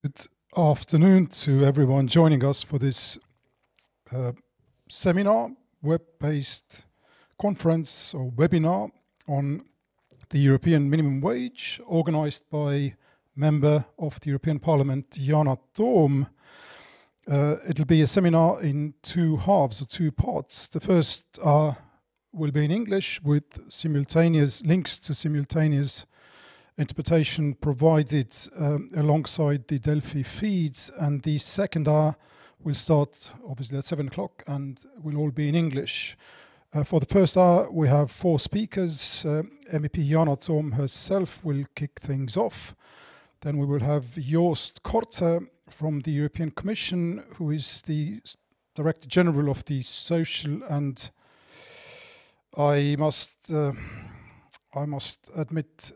Good afternoon to everyone joining us for this seminar, web-based conference or webinar on the European minimum wage, organized by member of the European Parliament, Yana Toom. It'll be a seminar in two halves or two parts. The first will be in English with simultaneous links to simultaneous interpretation provided alongside the Delphi feeds, and the second hour will start obviously at 7 o'clock and will all be in English. For the first hour we have four speakers. MEP Yana Toom herself will kick things off. Then we will have Contra from the European Commission, who is the Director General of the Social and I must admit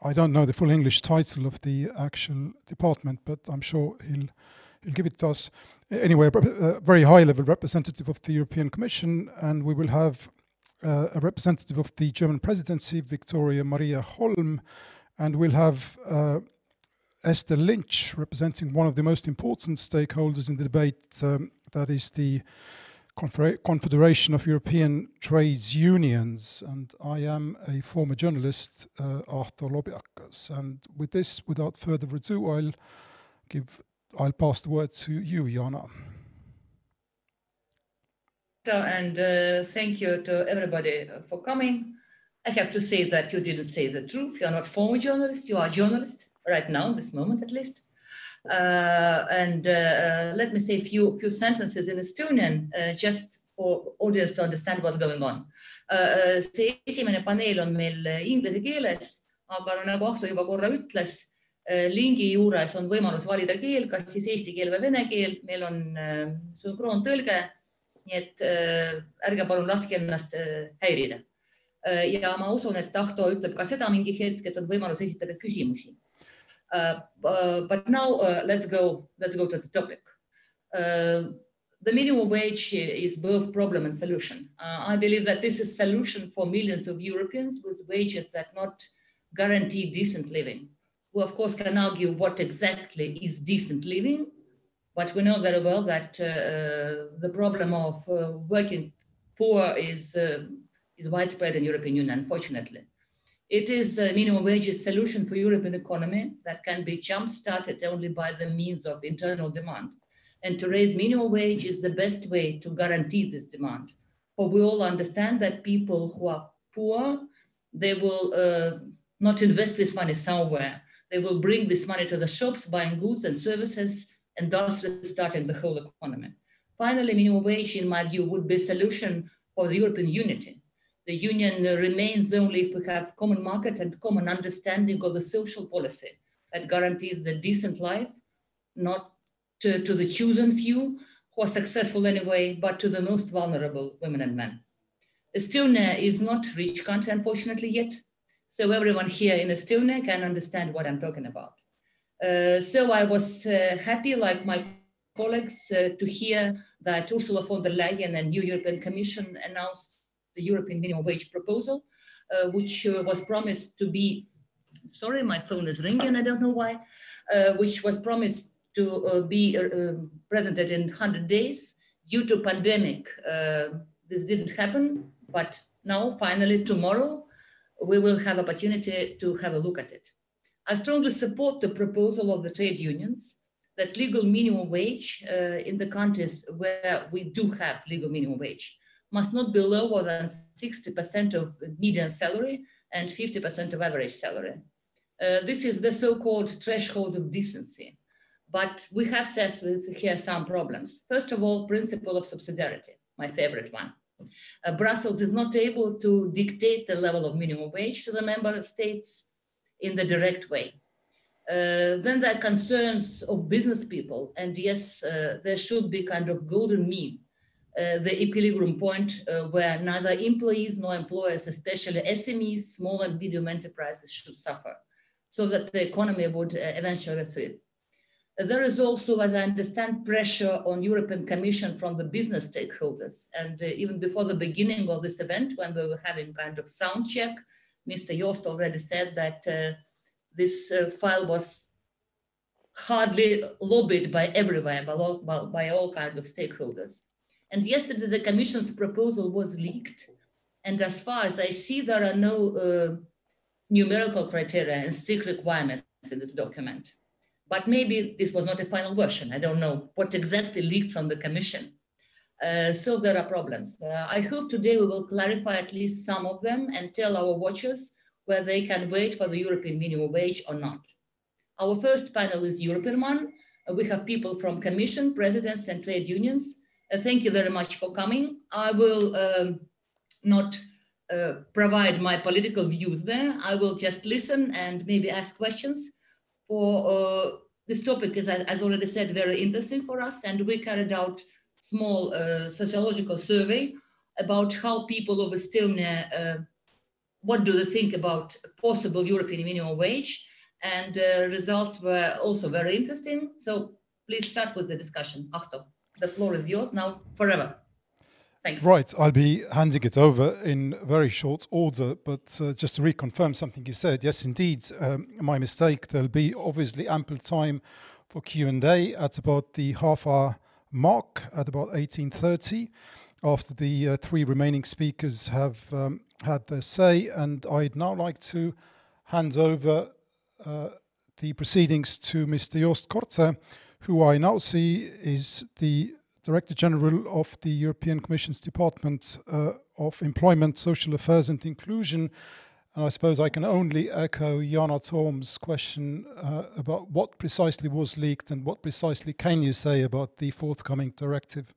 I don't know the full English title of the actual department, but I'm sure he'll give it to us. Anyway, a very high-level representative of the European Commission, and we will have a representative of the German presidency, Victoria Maria Holm, and we'll have Esther Lynch representing one of the most important stakeholders in the debate, that is the Confederation of European Trades Unions, and I am a former journalist, Arto Lobiakas. And with this, without further ado, I'll pass the word to you, Yana. And thank you to everybody for coming. I have to say that you didn't say the truth. You are not former journalist, you are a journalist, right now, this moment at least. Let me say a few sentences in Estonian, just for audience to understand what's going on. See esimene paneel on meil inglise keeles, aga nagu Ahto juba korra ütles, lingi juures on võimalus valida keel, kas siis eesti keel või vene keel. Meil on sünkroontõlge, nii et ärge palun laske ennast häirida. Ja ma usun, et Ahto ütleb ka seda mingi hetk, et on võimalus esitada küsimusi. But now let's go to the topic. The minimum wage is both problem and solution. I believe that this is a solution for millions of Europeans with wages that not guarantee decent living. We of course can argue what exactly is decent living, but we know very well that the problem of working poor is widespread in the European Union, unfortunately. It is a minimum wage solution for European economy that can be jump-started only by the means of internal demand. And to raise minimum wage is the best way to guarantee this demand. For we all understand that people who are poor, they will not invest this money somewhere. They will bring this money to the shops, buying goods and services, and thus restarting the whole economy. Finally, minimum wage, in my view, would be a solution for the European unity. The union remains only if we have common market and common understanding of the social policy that guarantees the decent life, not to the chosen few who are successful anyway, but to the most vulnerable women and men. Estonia is not a rich country, unfortunately, yet. So everyone here in Estonia can understand what I'm talking about. So I was happy, like my colleagues, to hear that Ursula von der Leyen and new European Commission announced the European minimum wage proposal, which was promised to be, sorry, my phone is ringing, I don't know why, which was promised to be presented in 100 days. Due to pandemic, this didn't happen, but now, finally, tomorrow, we will have opportunity to have a look at it. I strongly support the proposal of the trade unions that legal minimum wage in the countries where we do have legal minimum wage must not be lower than 60% of median salary and 50% of average salary. This is the so-called threshold of decency. But we have set here some problems. First of all, principle of subsidiarity, my favorite one. Brussels is not able to dictate the level of minimum wage to the member states in the direct way. Then there are concerns of business people, and yes, there should be kind of golden mean. The equilibrium point where neither employees nor employers, especially SMEs, small and medium enterprises, should suffer, so that the economy would eventually thrive. There is also, as I understand, pressure on European Commission from the business stakeholders. And even before the beginning of this event, when we were having kind of sound check, Mr. Jost already said that this file was hardly lobbied by everywhere, by all kinds of stakeholders. And yesterday, the Commission's proposal was leaked. And as far as I see, there are no numerical criteria and strict requirements in this document. But maybe this was not a final version. I don't know what exactly leaked from the Commission. So there are problems. I hope today we will clarify at least some of them and tell our watchers whether they can wait for the European minimum wage or not. Our first panel is European one. We have people from Commission, presidents, and trade unions. Thank you very much for coming. I will not provide my political views there. I will just listen and maybe ask questions. For this topic is, as already said, very interesting for us, and we carried out small sociological survey about how people of Estonia, what do they think about possible European minimum wage, and results were also very interesting. So please start with the discussion. Ahto, the floor is yours now forever. Thanks. Right, I'll be handing it over in very short order, but just to reconfirm something you said, yes, indeed, my mistake. There'll be obviously ample time for Q&A at about the half-hour mark, at about 18:30, after the three remaining speakers have had their say. And I'd now like to hand over the proceedings to Mr. Joost Korte, who I now see is the Director General of the European Commission's Department of Employment, Social Affairs and Inclusion. And I suppose I can only echo Yana Toom's question about what precisely was leaked and what precisely can you say about the forthcoming directive?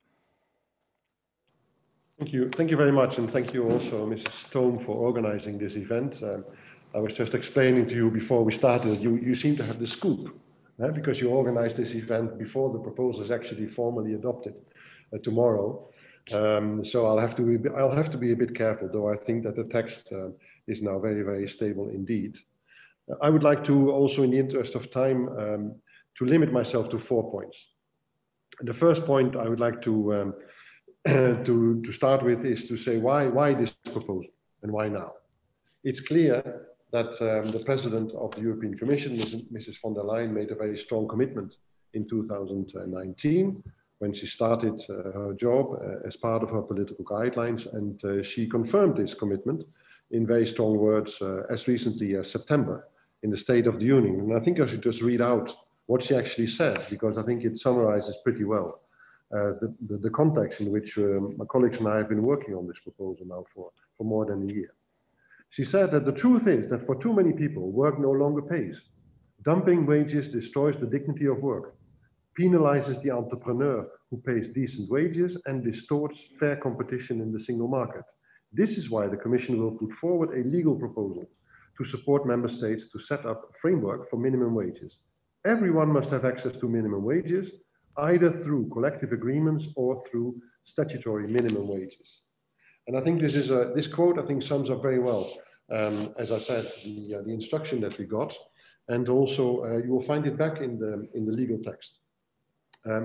Thank you. Thank you very much. And thank you also, Mrs. Toom, for organizing this event. I was just explaining to you before we started, you seem to have the scoop. Because you organized this event before the proposal is actually formally adopted tomorrow. So I'll have to be a bit careful, though I think that the text is now very, very stable indeed. I would like to also, in the interest of time, to limit myself to 4 points. The first point I would like to start with is to say why this proposal and why now. It's clear that the President of the European Commission, Mrs. von der Leyen, made a very strong commitment in 2019 when she started her job as part of her political guidelines, and she confirmed this commitment in very strong words as recently as September in the State of the Union. And I think I should just read out what she actually said, because I think it summarizes pretty well the context in which my colleagues and I have been working on this proposal now for more than a year. She said that the truth is that for too many people, work no longer pays. Dumping wages destroys the dignity of work, penalizes the entrepreneur who pays decent wages, and distorts fair competition in the single market. This is why the Commission will put forward a legal proposal to support member states to set up a framework for minimum wages. Everyone must have access to minimum wages, either through collective agreements or through statutory minimum wages. And I think this quote, I think, sums up very well, as I said, the instruction that we got, and also you will find it back in the legal text.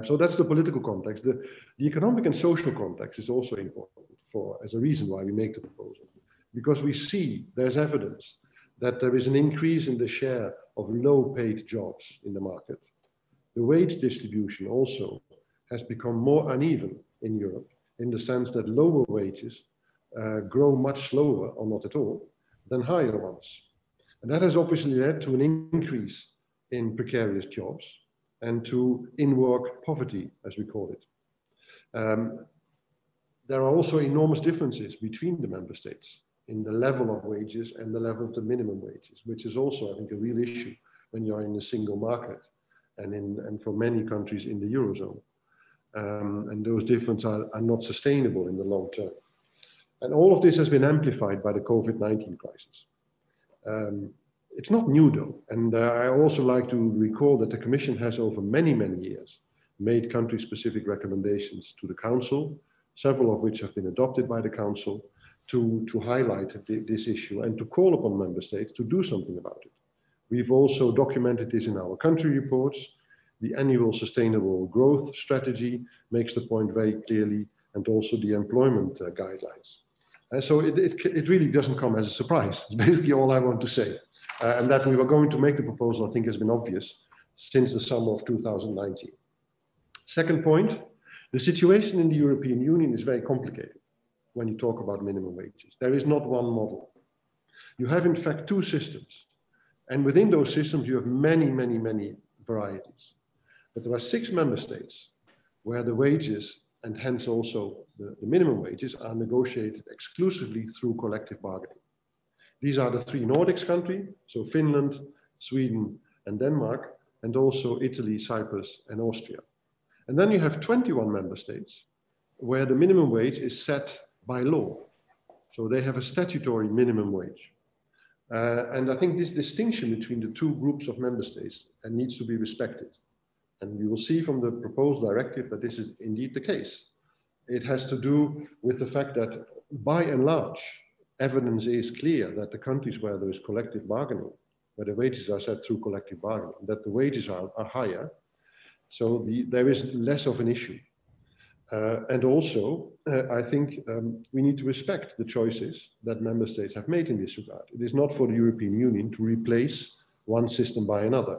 So that's the political context. The economic and social context is also important as a reason why we make the proposal, because we see there's evidence that there is an increase in the share of low-paid jobs in the market. The wage distribution also has become more uneven in Europe, in the sense that lower wages grow much slower, or not at all, than higher ones. And that has obviously led to an increase in precarious jobs and to in-work poverty, as we call it. There are also enormous differences between the member states in the level of wages and the level of the minimum wages, which is also, I think, a real issue when you're in a single market and for many countries in the Eurozone. And those differences are not sustainable in the long term. And all of this has been amplified by the COVID-19 crisis. It's not new though. And I also like to recall that the Commission has over many, many years made country-specific recommendations to the Council, several of which have been adopted by the Council, to highlight this issue and to call upon member states to do something about it. We've also documented this in our country reports. The annual sustainable growth strategy makes the point very clearly, and also the employment guidelines. And so it really doesn't come as a surprise. It's basically all I want to say. And that we were going to make the proposal, I think, has been obvious since the summer of 2019. Second point, the situation in the European Union is very complicated when you talk about minimum wages. There is not one model. You have in fact two systems. And within those systems, you have many, many, many varieties. But there are 6 member states where the wages, and hence also the minimum wages, are negotiated exclusively through collective bargaining. These are the 3 Nordics countries, so Finland, Sweden, and Denmark, and also Italy, Cyprus, and Austria. And then you have 21 member states where the minimum wage is set by law. So they have a statutory minimum wage. And I think this distinction between the two groups of member states needs to be respected. And you will see from the proposed directive that this is indeed the case. It has to do with the fact that by and large, evidence is clear that the countries where there is collective bargaining, where the wages are set through collective bargaining, that the wages are higher. So there is less of an issue. And also, I think we need to respect the choices that member states have made in this regard. It is not for the European Union to replace one system by another.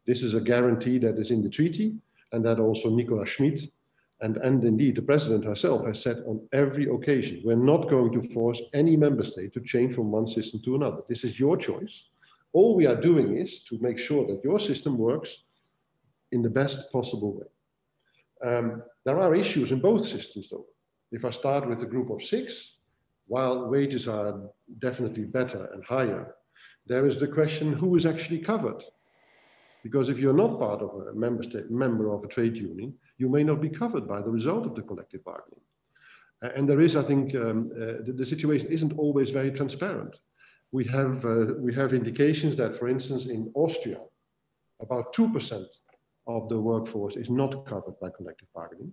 This is a guarantee that is in the treaty, and that also Nicola Schmid and indeed the President herself has said on every occasion. We're not going to force any member state to change from one system to another. This is your choice. All we are doing is to make sure that your system works in the best possible way. There are issues in both systems, though. If I start with the group of 6, while wages are definitely better and higher, there is the question who is actually covered. Because if you're not part of a member of a trade union, you may not be covered by the result of the collective bargaining. And there is, I think, the situation isn't always very transparent. We have indications that, for instance, in Austria, about 2% of the workforce is not covered by collective bargaining.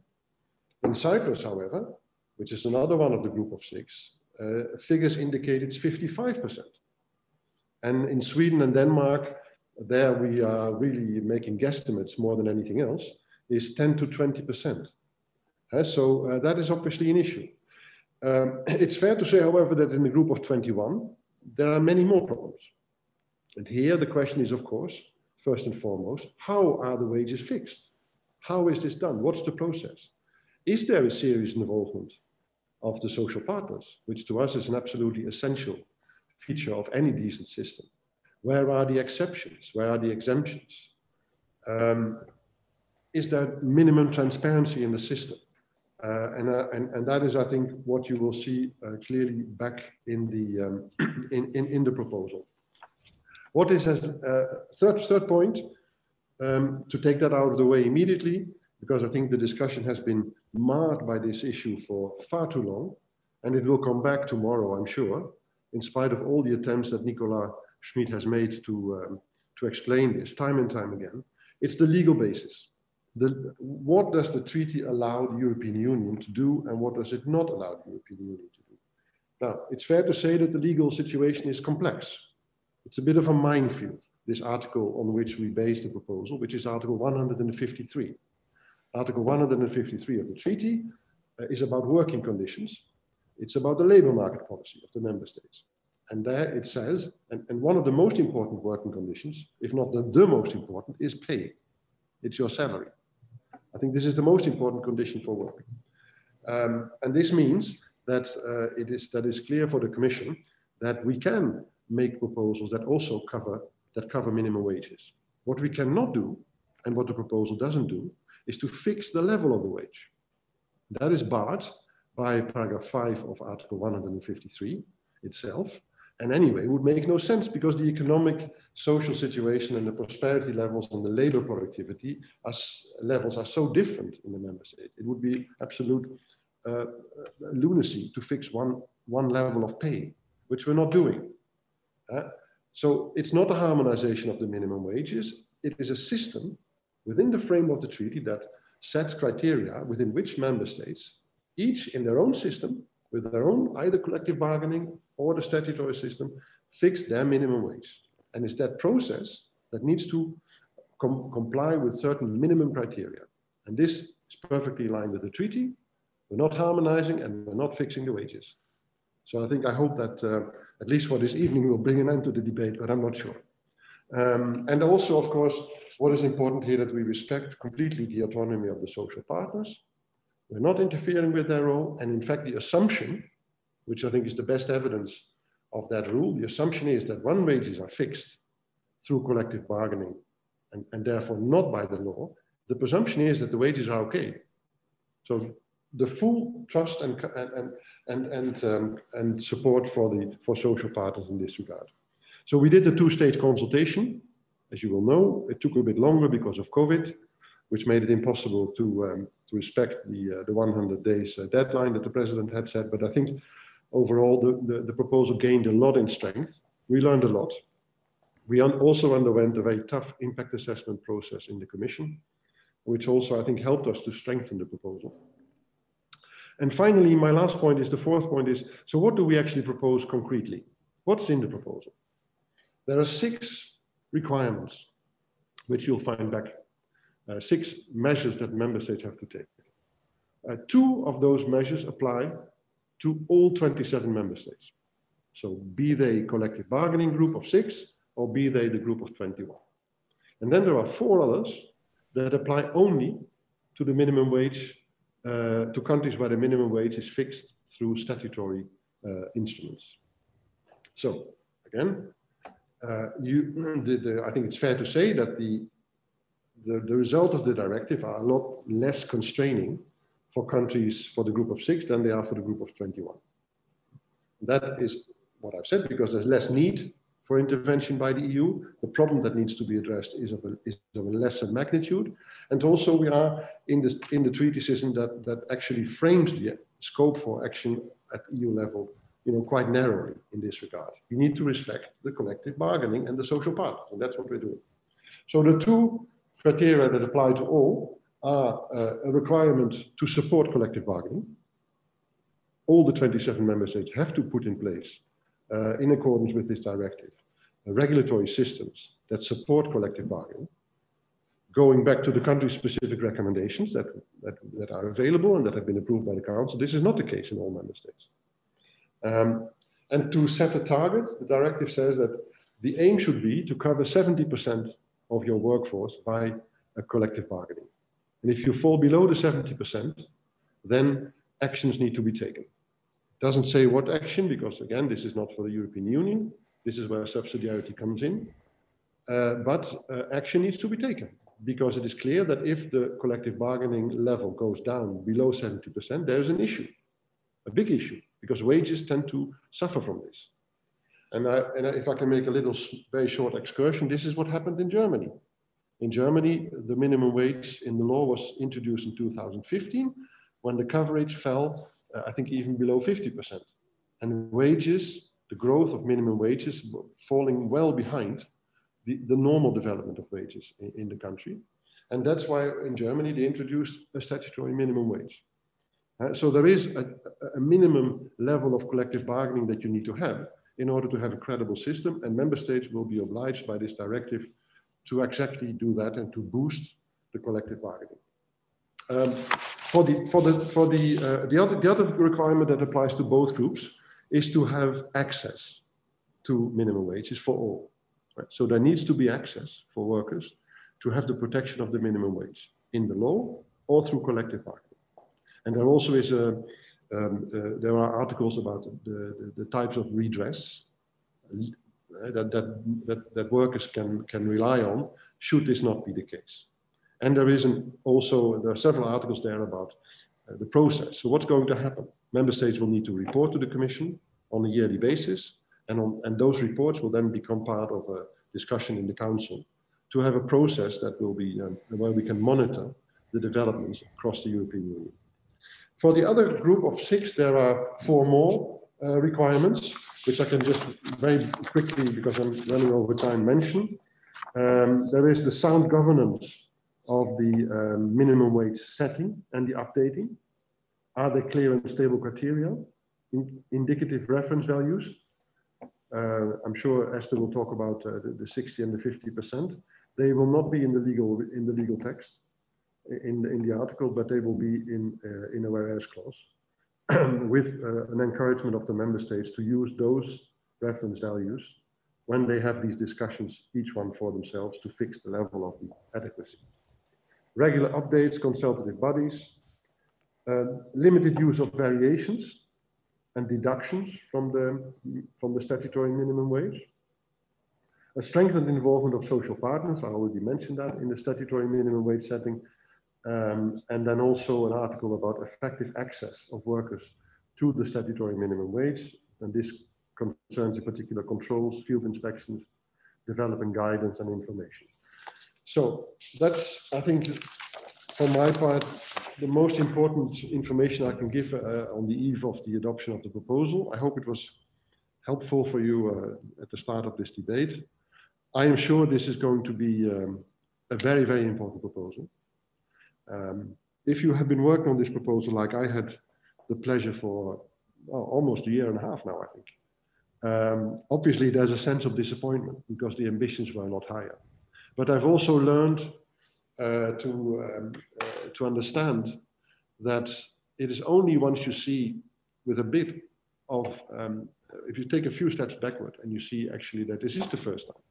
In Cyprus, however, which is another one of the group of 6, figures indicate it's 55%. And in Sweden and Denmark, there we are really making guesstimates more than anything else, is 10 to 20%. So that is obviously an issue. It's fair to say, however, that in the group of 21, there are many more problems. And here the question is, of course, first and foremost, how are the wages fixed? How is this done? What's the process? Is there a serious involvement of the social partners, which to us is an absolutely essential feature of any decent system? Where are the exceptions? Where are the exemptions? Is there minimum transparency in the system? And that is, I think, what you will see clearly back in the proposal. What is as third point, to take that out of the way immediately, because I think the discussion has been marred by this issue for far too long, and it will come back tomorrow, I'm sure, in spite of all the attempts that Nicola Schmid has made to explain this time and time again. It's the legal basis. What does the treaty allow the European Union to do, and what does it not allow the European Union to do? Now, it's fair to say that the legal situation is complex. It's a bit of a minefield, this article on which we base the proposal, which is Article 153. Article 153 of the treaty is about working conditions. It's about the labor market policy of the member states. And there it says, and one of the most important working conditions, if not the most important, is pay. It's your salary. I think this is the most important condition for working. And this means that that is clear for the Commission that we can make proposals that also cover minimum wages. What we cannot do, and what the proposal doesn't do, is to fix the level of the wage. That is barred by paragraph 5 of Article 153 itself. And anyway, it would make no sense because the economic, social situation and the prosperity levels and the labor productivity levels are so different in the member state. It would be absolute lunacy to fix one level of pay, which we're not doing. So it's not a harmonization of the minimum wages. It is a system within the frame of the treaty that sets criteria within which member states, each in their own system, with their own either collective bargaining or the statutory system, fix their minimum wage. And it's that process that needs to comply with certain minimum criteria. And this is perfectly in line with the treaty. We're not harmonizing and we're not fixing the wages. So I hope that, at least for this evening, we'll bring an end to the debate, but I'm not sure. And also, of course, what is important here that we respect completely the autonomy of the social partners. We're not interfering with their role. And in fact, the assumption, which I think is the best evidence of that rule, the assumption is that when wages are fixed through collective bargaining and therefore not by the law, the presumption is that the wages are okay. So the full trust and support for social partners in this regard. So we did the two-stage consultation. As you will know, it took a bit longer because of COVID, which made it impossible to respect the 100 days deadline that the president had set. But I think overall the proposal gained a lot in strength. We learned a lot. We also underwent a very tough impact assessment process in the Commission, which also I think helped us to strengthen the proposal. And finally, my last point is, the fourth point is, so what do we actually propose concretely? What's in the proposal? There are 6 requirements, which you'll find back, 6 measures that member states have to take. 2 of those measures apply to all 27 member states. So be they collective bargaining group of 6, or be they the group of 21. And then there are 4 others that apply only to the minimum wage, to countries where the minimum wage is fixed through statutory instruments. So again, I think it's fair to say that the result of the directive are a lot less constraining for countries for the group of 6 than they are for the group of 21. That is what I've said, because there's less need for intervention by the EU. The problem that needs to be addressed is of a lesser magnitude. And also we are in the treaty system that actually frames the scope for action at EU level, quite narrowly in this regard. We need to respect the collective bargaining and the social partners, and that's what we're doing. So the 2 criteria that apply to all are a requirement to support collective bargaining. All the 27 member states have to put in place, in accordance with this directive, regulatory systems that support collective bargaining, going back to the country-specific recommendations that are available and that have been approved by the Council. This is not the case in all member states. And to set a target, the directive says that the aim should be to cover 70% of your workforce by a collective bargaining. And if you fall below the 70%, then actions need to be taken. It doesn't say what action, because again, this is not for the European Union. This is where subsidiarity comes in. But action needs to be taken, because it is clear that if the collective bargaining level goes down below 70%, there is an issue, a big issue, because wages tend to suffer from this. And if I can make a little very short excursion, this is what happened in Germany. In Germany, the minimum wage in the law was introduced in 2015, when the coverage fell, I think, even below 50%. And wages, the growth of minimum wages, falling well behind the normal development of wages in the country. And that's why in Germany they introduced a statutory minimum wage. So there is a minimum level of collective bargaining that you need to have in order to have a credible system, and member states will be obliged by this directive to exactly do that and to boost the collective bargaining. The other requirement that applies to both groups is to have access to minimum wages for all. Right? So there needs to be access for workers to have the protection of the minimum wage in the law or through collective bargaining. And there also is there are articles about the types of redress that workers can rely on should this not be the case. And there are several articles there about the process. So what's going to happen? Member states will need to report to the Commission on a yearly basis, and those reports will then become part of a discussion in the Council to have a process that will be where we can monitor the developments across the European Union. For the other group of 6, there are 4 more requirements, which I can just very quickly, because I'm running over time, mention. There is the sound governance of the minimum wage setting and the updating. Are there clear and stable criteria? Indicative reference values. I'm sure Esther will talk about the 60 and the 50%. They will not be in the legal text in the article, but they will be in a whereas clause with an encouragement of the member states to use those reference values when they have these discussions, each one for themselves, to fix the level of the adequacy. Regular updates, consultative bodies, limited use of variations and deductions from the statutory minimum wage. A strengthened involvement of social partners, I already mentioned that, in the statutory minimum wage setting. And then also an article about effective access of workers to the statutory minimum wage. And this concerns in particular controls, field inspections, developing guidance and information. So that's, I think, for my part, the most important information I can give on the eve of the adoption of the proposal. I hope it was helpful for you at the start of this debate. I am sure this is going to be a very, very important proposal. If you have been working on this proposal like I had the pleasure for almost a year and a half now, I think, obviously there's a sense of disappointment because the ambitions were not higher. But I've also learned to understand that it is only once you see with a bit of, if you take a few steps backward and you see actually that this is the first time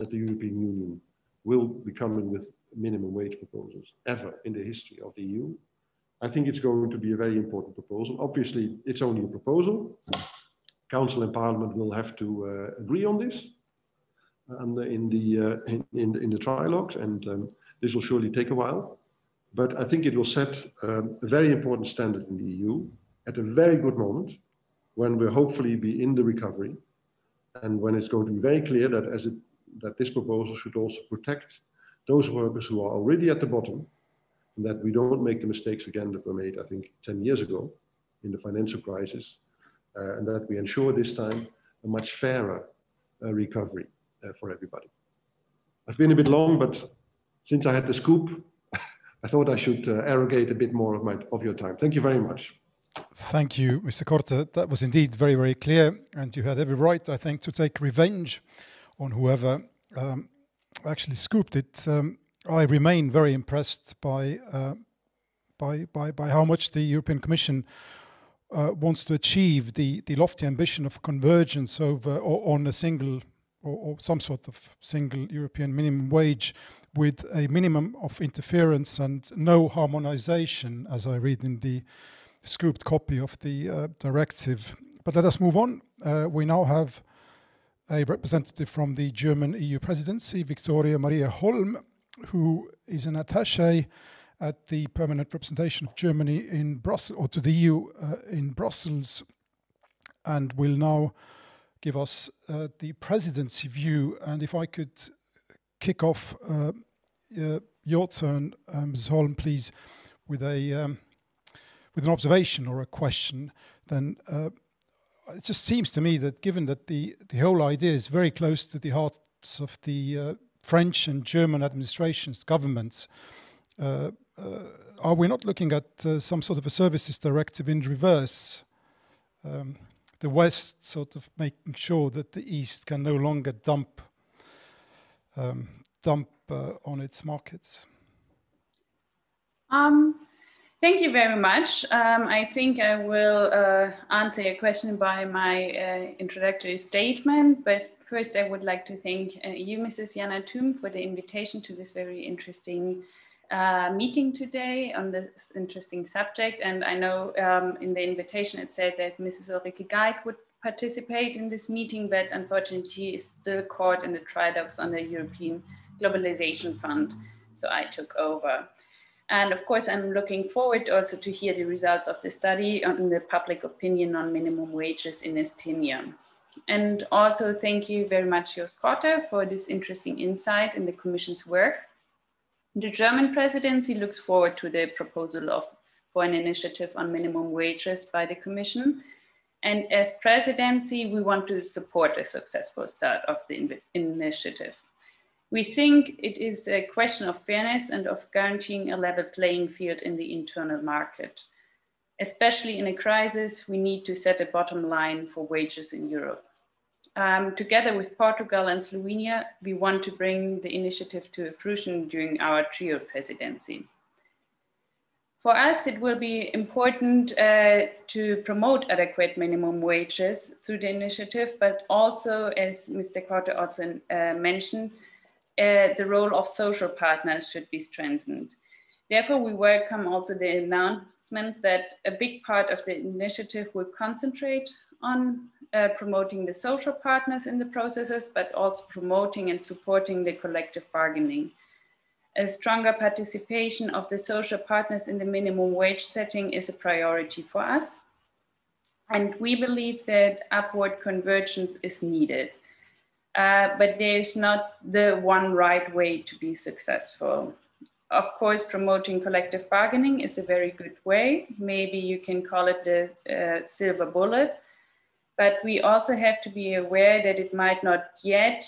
that the European Union will be coming with minimum wage proposals ever in the history of the EU. I think it's going to be a very important proposal. Obviously, it's only a proposal. Council and Parliament will have to agree on this in the trilogues, and this will surely take a while. But I think it will set a very important standard in the EU at a very good moment when we'll hopefully be in the recovery, and when it's going to be very clear that that this proposal should also protect those workers who are already at the bottom, and that we don't make the mistakes again that were made, I think, 10 years ago in the financial crisis, and that we ensure this time a much fairer recovery for everybody. I've been a bit long, but since I had the scoop, I thought I should arrogate a bit more of your time. Thank you very much. Thank you, Mr. Contra. That was indeed very, very clear, and you had every right, I think, to take revenge on whoever actually scooped it. I remain very impressed by how much the European Commission wants to achieve the lofty ambition of convergence on a single or some sort of single European minimum wage, with a minimum of interference and no harmonization, as I read in the scooped copy of the directive. But let us move on. We now have a representative from the German EU presidency, Victoria Maria Holm, who is an attaché at the permanent representation of Germany in Brussels, or to the EU in Brussels, and will now give us the presidency view. And if I could kick off your turn, Ms. Holm, please, with an observation or a question, then it just seems to me that given that the whole idea is very close to the hearts of the French and German administrations, governments, are we not looking at some sort of a services directive in reverse? The West sort of making sure that the East can no longer dump on its markets. Thank you very much. I think I will answer your question by my introductory statement. But first, I would like to thank you, Mrs. Yana Toom, for the invitation to this very interesting meeting today on this interesting subject. And I know in the invitation it said that Mrs. Ulrike Geit would participate in this meeting, but unfortunately she is still caught in the trilogues on the European Globalization Fund. So I took over. And of course, I'm looking forward also to hear the results of the study on the public opinion on minimum wages in Estonia. And also thank you very much, Jos Korte, for this interesting insight in the Commission's work. The German presidency looks forward to the proposal for an initiative on minimum wages by the Commission. And as presidency, we want to support a successful start of the initiative. We think it is a question of fairness and of guaranteeing a level playing field in the internal market. Especially in a crisis, we need to set a bottom line for wages in Europe. Together with Portugal and Slovenia, we want to bring the initiative to fruition during our trio presidency. For us, it will be important to promote adequate minimum wages through the initiative, but also, as Mr. Contra also mentioned, the role of social partners should be strengthened. Therefore, we welcome also the announcement that a big part of the initiative will concentrate on promoting the social partners in the processes, but also promoting and supporting the collective bargaining. A stronger participation of the social partners in the minimum wage setting is a priority for us. And we believe that upward convergence is needed. But there is not the one right way to be successful. Of course, promoting collective bargaining is a very good way. Maybe you can call it the silver bullet, but we also have to be aware that it might not yet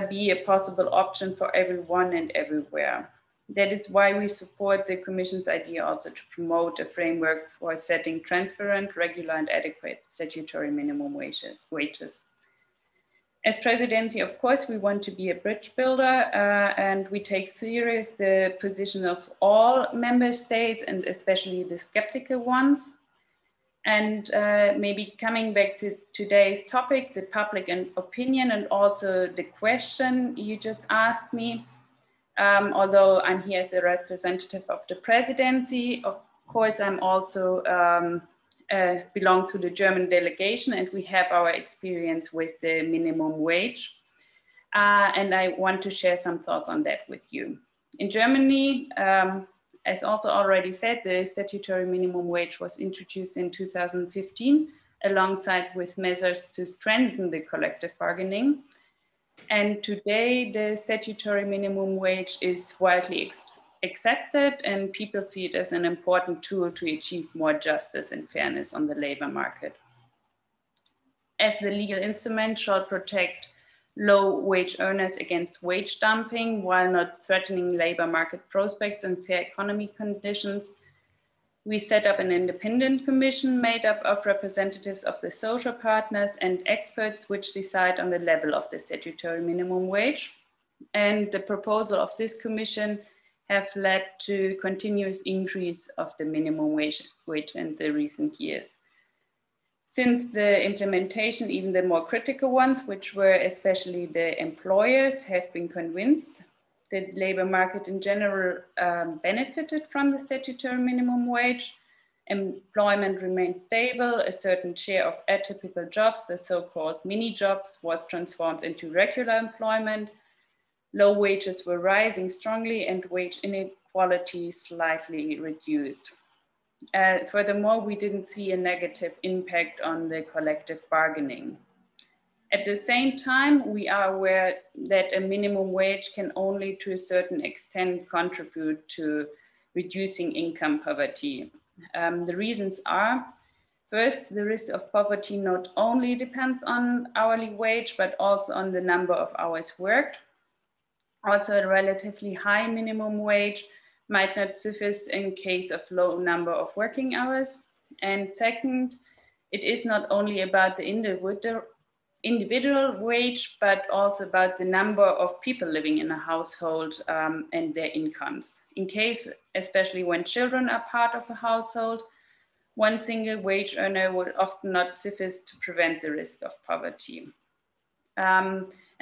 be a possible option for everyone and everywhere. That is why we support the Commission's idea also to promote a framework for setting transparent, regular and adequate statutory minimum wages. As presidency, of course, we want to be a bridge builder and we take serious the position of all member states and especially the skeptical ones. And maybe coming back to today's topic, the public opinion and also the question you just asked me, although I'm here as a representative of the presidency, of course, I'm also belong to the German delegation and we have our experience with the minimum wage. And I want to share some thoughts on that with you. In Germany, as also already said, the statutory minimum wage was introduced in 2015 alongside with measures to strengthen the collective bargaining. And today the statutory minimum wage is widely accepted and people see it as an important tool to achieve more justice and fairness on the labor market. As the legal instrument shall protect low wage earners against wage dumping while not threatening labor market prospects and fair economy conditions, we set up an independent commission made up of representatives of the social partners and experts which decide on the level of the statutory minimum wage. And the proposal of this commission have led to continuous increase of the minimum wage in the recent years. Since the implementation, even the more critical ones, which were especially the employers, have been convinced the labor market in general benefited from the statutory minimum wage. Employment remained stable, a certain share of atypical jobs, the so-called mini jobs, was transformed into regular employment. Low wages were rising strongly and wage inequality slightly reduced. Furthermore, we didn't see a negative impact on the collective bargaining. At the same time, we are aware that a minimum wage can only to a certain extent contribute to reducing income poverty. The reasons are, first, the risk of poverty not only depends on hourly wage, but also on the number of hours worked. Also, a relatively high minimum wage might not suffice in case of low number of working hours. And second, it is not only about the individual wage, but also about the number of people living in a household and their incomes. In case, especially when children are part of a household, one single wage earner will often not suffice to prevent the risk of poverty.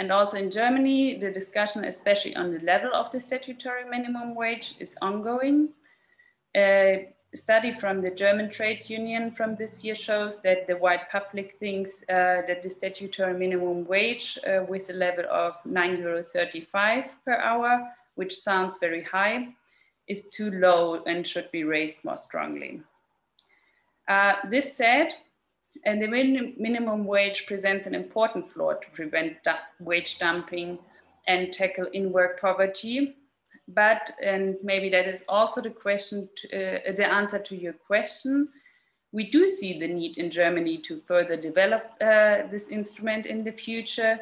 And also in Germany, the discussion, especially on the level of the statutory minimum wage, is ongoing. A study from the German trade union from this year shows that the wide public thinks that the statutory minimum wage with a level of €9.35 per hour, which sounds very high, is too low and should be raised more strongly. This said, and the minimum wage presents an important flaw to prevent wage dumping and tackle in-work poverty. But, and maybe that is also the question, the answer to your question, we do see the need in Germany to further develop this instrument in the future.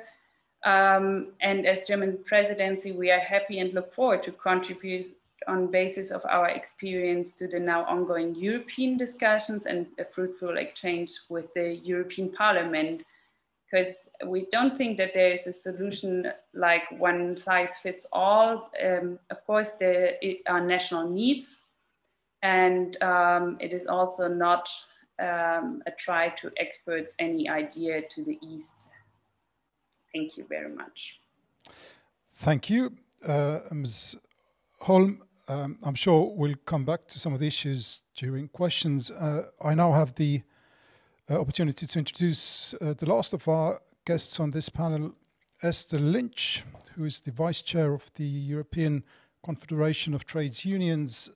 And as German presidency, we are happy and look forward to contribute on basis of our experience to the now ongoing European discussions and a fruitful exchange with the European Parliament, because we don't think that there is a solution like one size fits all. Of course, there are national needs, And it is also not a try to export any idea to the East. Thank you very much. Thank you, Ms. Holm. I'm sure we'll come back to some of the issues during questions. I now have the opportunity to introduce the last of our guests on this panel, Esther Lynch, who is the Vice Chair of the European Confederation of Trades Unions.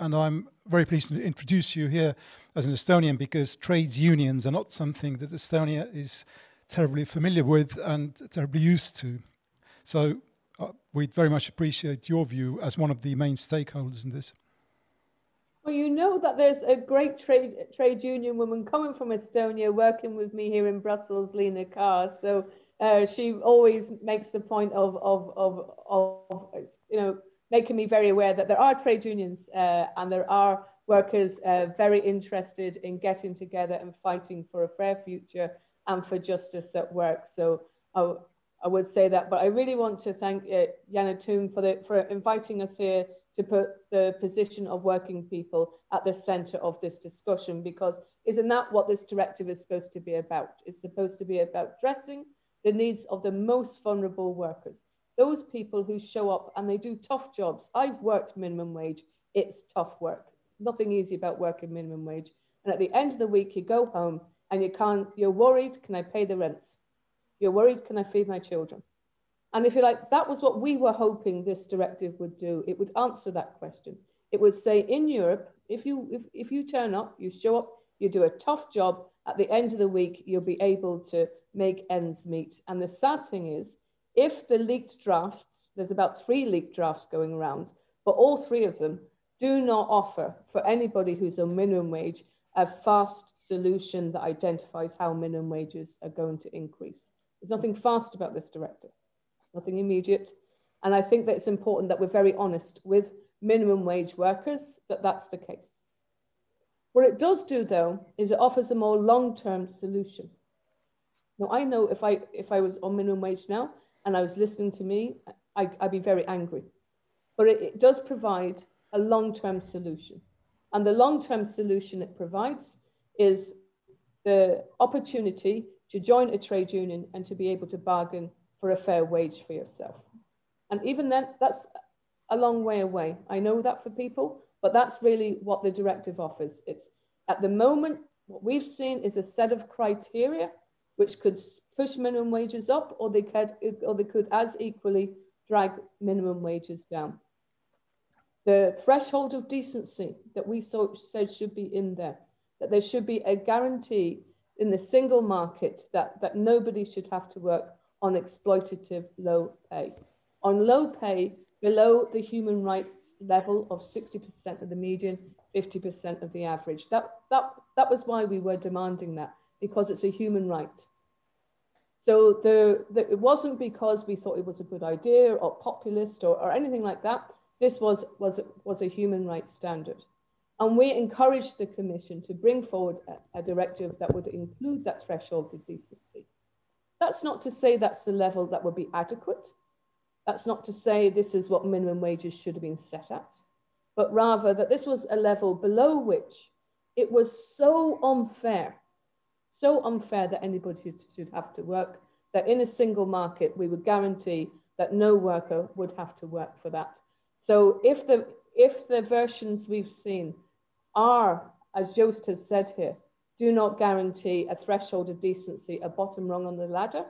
And I'm very pleased to introduce you here as an Estonian, because trades unions are not something that Estonia is terribly familiar with and terribly used to. So we'd very much appreciate your view as one of the main stakeholders in this. Well, you know that there's a great trade union woman coming from Estonia working with me here in Brussels, Lena Carr. So she always makes the point of making me very aware that there are trade unions and there are workers very interested in getting together and fighting for a fair future and for justice at work. So I would say that, but I really want to thank Yana Toom for inviting us here to put the position of working people at the center of this discussion, because isn't that what this directive is supposed to be about? It's supposed to be about addressing the needs of the most vulnerable workers, those people who show up and they do tough jobs. I've worked minimum wage. It's tough work. Nothing easy about working minimum wage. And at the end of the week, you go home and you're worried, can I pay the rents? You're worried, can I feed my children? And if you like, that was what we were hoping this directive would do. It would answer that question. It would say in Europe, if you turn up, you show up, you do a tough job, at the end of the week, you'll be able to make ends meet. And the sad thing is, if the leaked drafts, there's about 3 leaked drafts going around, but all 3 of them do not offer for anybody who's on minimum wage a fast solution that identifies how minimum wages are going to increase. There's nothing fast about this directive, nothing immediate. And I think that it's important that we're very honest with minimum wage workers that that's the case. What it does do, though, is it offers a more long-term solution. Now, I know if I was on minimum wage now and I was listening to me, I'd be very angry. But it does provide a long-term solution. And the long-term solution it provides is the opportunity to join a trade union and to be able to bargain for a fair wage for yourself. And even then, that's a long way away. I know that for people, but that's really what the directive offers. It's at the moment, what we've seen is a set of criteria which could push minimum wages up, or they could as equally drag minimum wages down. The threshold of decency that we said should be in there, that there should be a guarantee in the single market that nobody should have to work on exploitative low pay. On low pay, below the human rights level of 60% of the median, 50% of the average. That was why we were demanding that, because it's a human right. So it wasn't because we thought it was a good idea or populist or anything like that. This was a human rights standard. And we encouraged the Commission to bring forward a directive that would include that threshold of decency. That's not to say that's the level that would be adequate. That's not to say this is what minimum wages should have been set at, but rather that this was a level below which it was so unfair that anybody should have to work, that in a single market, we would guarantee that no worker would have to work for that. So if the versions we've seen are, as Joost has said here, do not guarantee a threshold of decency, a bottom rung on the ladder,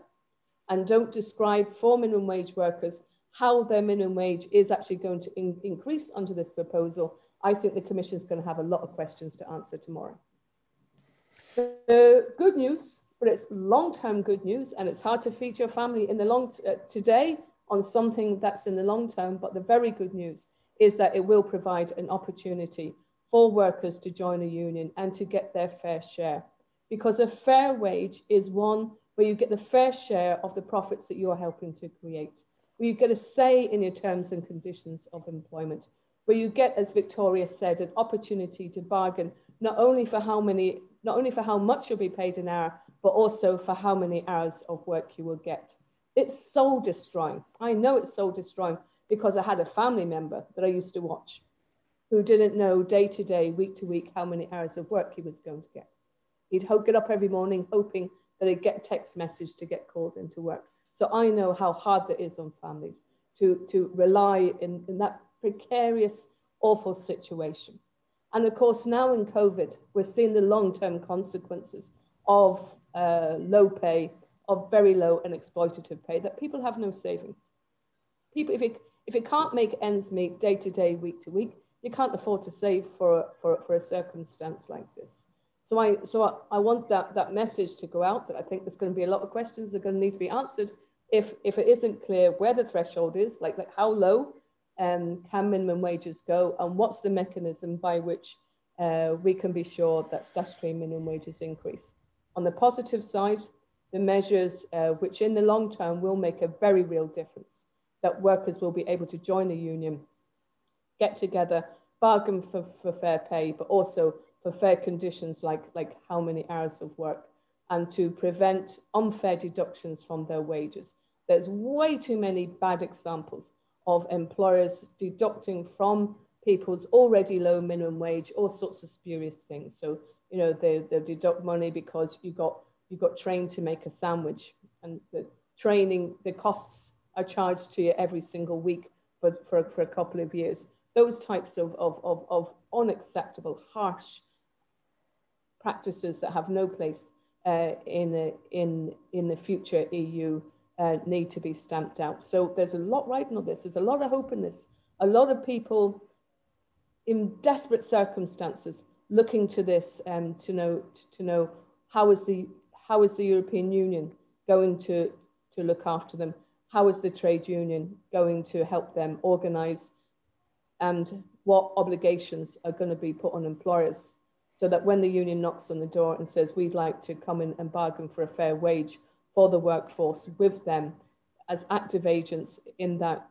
and don't describe for minimum wage workers how their minimum wage is actually going to increase under this proposal, I think the Commission is going to have a lot of questions to answer tomorrow. The good news, but it's long-term good news, and it's hard to feed your family in the today on something that's in the long term, but the very good news is that it will provide an opportunity for workers to join a union and to get their fair share. Because a fair wage is one where you get the fair share of the profits that you're helping to create, where you get a say in your terms and conditions of employment, where you get, as Victoria said, an opportunity to bargain not only for how much you'll be paid an hour, but also for how many hours of work you will get. It's soul destroying. I know it's soul destroying because I had a family member that I used to watch. who didn't know day to day, week to week, how many hours of work he was going to get. He'd get up every morning hoping that he'd get a text message to get called into work. So I know how hard that is on families to rely in that precarious, awful situation. And of course, now in COVID, we're seeing the long-term consequences of low pay, of very low and exploitative pay, that people have no savings. People, if it can't make ends meet day to day, week to week, you can't afford to save for a circumstance like this. So I want that message to go out, that I think there's going to be a lot of questions that are going to need to be answered if it isn't clear where the threshold is, like how low can minimum wages go, and what's the mechanism by which we can be sure that statutory minimum wages increase. On the positive side, the measures which in the long term will make a very real difference, that workers will be able to join a union, get together, bargain for fair pay, but also for fair conditions like how many hours of work, and to prevent unfair deductions from their wages. There's way too many bad examples of employers deducting from people's already low minimum wage all sorts of spurious things. So, you know, they deduct money because you got trained to make a sandwich, and the training, the costs are charged to you every single week for a couple of years. Those types of unacceptable, harsh practices that have no place in the future EU need to be stamped out. So there's a lot riding on this. There's a lot of hope in this. A lot of people in desperate circumstances looking to this to know how is the European Union going to look after them? How is the trade union going to help them organize? And what obligations are going to be put on employers, so that when the union knocks on the door and says, we'd like to come in and bargain for a fair wage for the workforce with them as active agents in that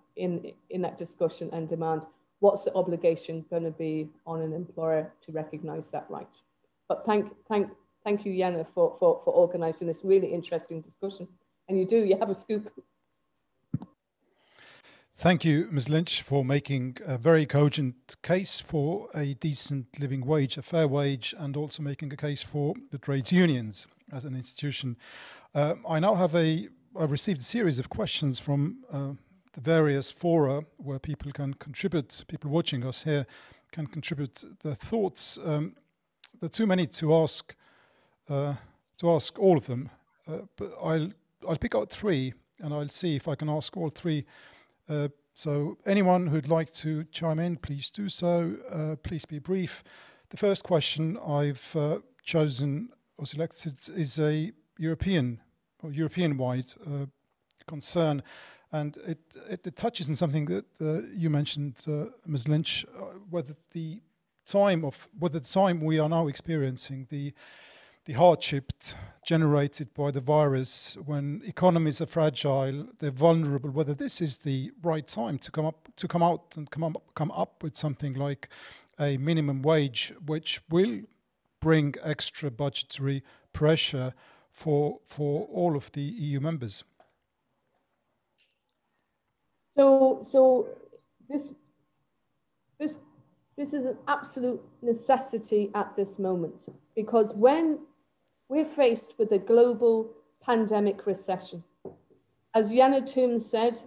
discussion and demand, what's the obligation going to be on an employer to recognize that right? But thank you, Yana, for organizing this really interesting discussion. And you have a scoop. Thank you, Ms. Lynch, for making a very cogent case for a decent living wage, a fair wage, and also making a case for the trades unions as an institution. I now have I've received a series of questions from the various fora where people can contribute, people watching us here can contribute their thoughts. There are too many to ask all of them, but I'll pick out three, and I'll see if I can ask all three. So anyone who'd like to chime in, please do so. Please be brief. The first question I've chosen or selected is a European or European-wide concern, and it touches on something that you mentioned, Ms. Lynch, whether the time we are now experiencing, the hardship generated by the virus, when economies are fragile, they're vulnerable, whether this is the right time to come up with something like a minimum wage, which will bring extra budgetary pressure for all of the EU members. So this is an absolute necessity at this moment, because when we're faced with a global pandemic recession, as Yana Toom said,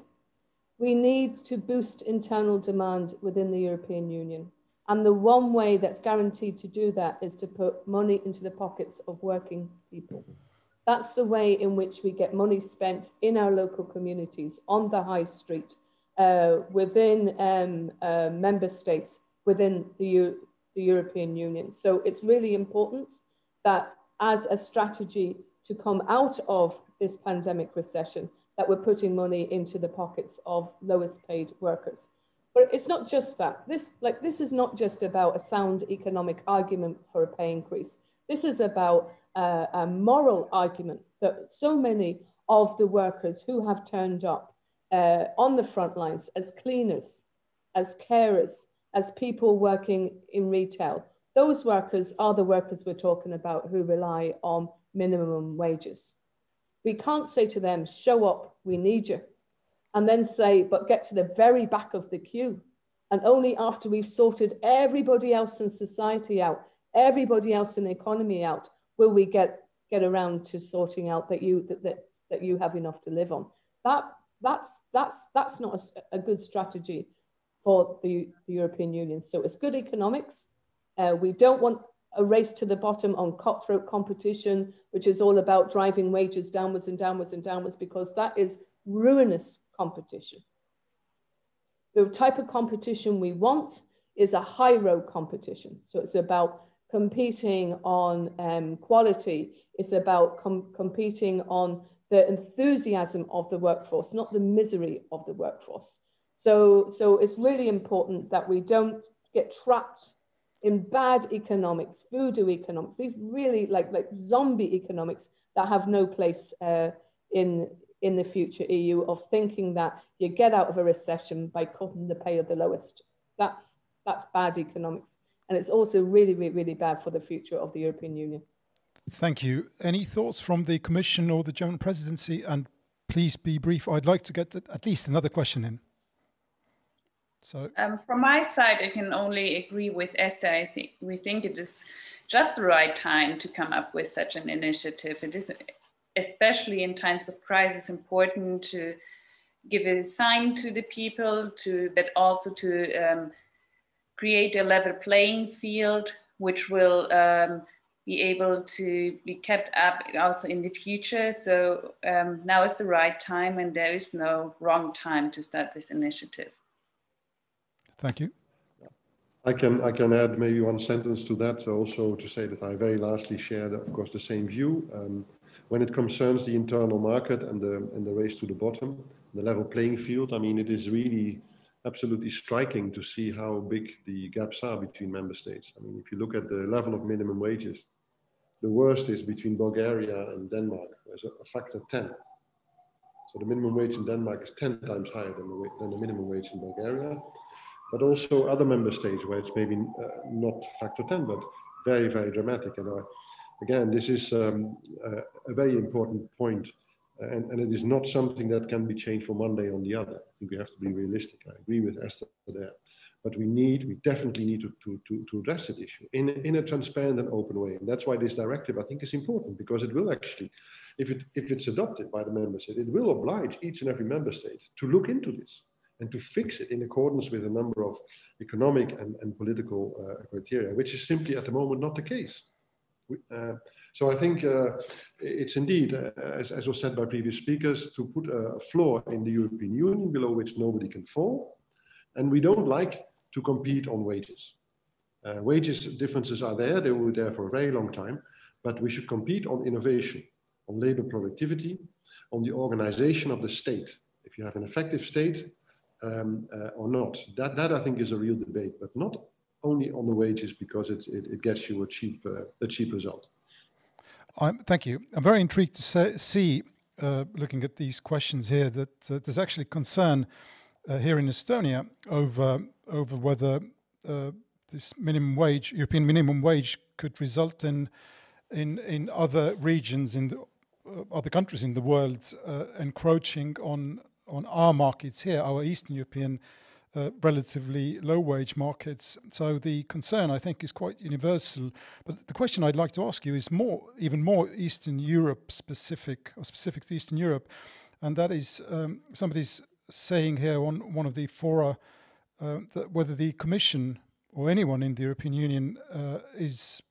we need to boost internal demand within the European Union. And the one way that's guaranteed to do that is to put money into the pockets of working people. That's the way in which we get money spent in our local communities, on the high street, within member states, within the European Union. So it's really important that as a strategy to come out of this pandemic recession, that we're putting money into the pockets of lowest paid workers. But it's not just that. This is not just about a sound economic argument for a pay increase. This is about a moral argument that so many of the workers who have turned up on the front lines as cleaners, as carers, as people working in retail, those workers are the workers we're talking about who rely on minimum wages. We can't say to them, show up, we need you, and then say, but get to the very back of the queue And only after we've sorted everybody else in society out, everybody else in the economy out, will we get around to sorting out that you have enough to live on. That's not a good strategy for the European Union. So it's good economics. We don't want a race to the bottom on cutthroat competition, which is all about driving wages downwards and downwards and downwards, because that is ruinous competition. The type of competition we want is a high road competition. So it's about competing on quality. It's about competing on the enthusiasm of the workforce, not the misery of the workforce. So it's really important that we don't get trapped in bad economics, voodoo economics, these really like zombie economics that have no place in the future EU, of thinking that you get out of a recession by cutting the pay of the lowest. That's bad economics. And it's also really, really, really bad for the future of the European Union. Thank you. Any thoughts from the Commission or the German presidency? And please be brief. I'd like to get at least another question in. So, from my side, I can only agree with Esther. We think it is just the right time to come up with such an initiative. It is, especially in times of crisis, important to give a sign to the people, but also to create a level playing field, which will be able to be kept up also in the future. So now is the right time, and there is no wrong time to start this initiative. Thank you. I can add maybe one sentence to that, also to say that I very largely share, of course, the same view. When it concerns the internal market and the race to the bottom, the level playing field, I mean, it is really absolutely striking to see how big the gaps are between member states. I mean, if you look at the level of minimum wages, the worst is between Bulgaria and Denmark. There's a factor 10. So the minimum wage in Denmark is 10 times higher than the minimum wage in Bulgaria. But also other member states where it's maybe not factor 10, but very, very dramatic. And again, this is a very important point, and it is not something that can be changed from one day on the other. I think we have to be realistic. I agree with Esther there. But we definitely need to address that issue in a transparent and open way. And that's why this directive, I think, is important, because it will actually, if it's adopted by the member state, it will oblige each and every member state to look into this and to fix it in accordance with a number of economic and political criteria, which is simply at the moment not the case. So I think it's indeed, as was said by previous speakers, to put a floor in the European Union below which nobody can fall. And we don't like to compete on wages. Wages differences are there, they will be there for a very long time, but we should compete on innovation, on labor productivity, on the organization of the state. If you have an effective state, or not. That I think is a real debate, but not only on the wages, because it gets you a cheap result. Thank you. I'm very intrigued to see, looking at these questions here, that there's actually concern here in Estonia over whether this minimum wage, European minimum wage, could result in other regions, in other countries in the world, encroaching on our markets here, our Eastern European relatively low-wage markets. So the concern, I think, is quite universal. But the question I'd like to ask you is even more Eastern Europe specific, or specific to Eastern Europe, and that is somebody's saying here on one of the fora that whether the Commission or anyone in the European Union is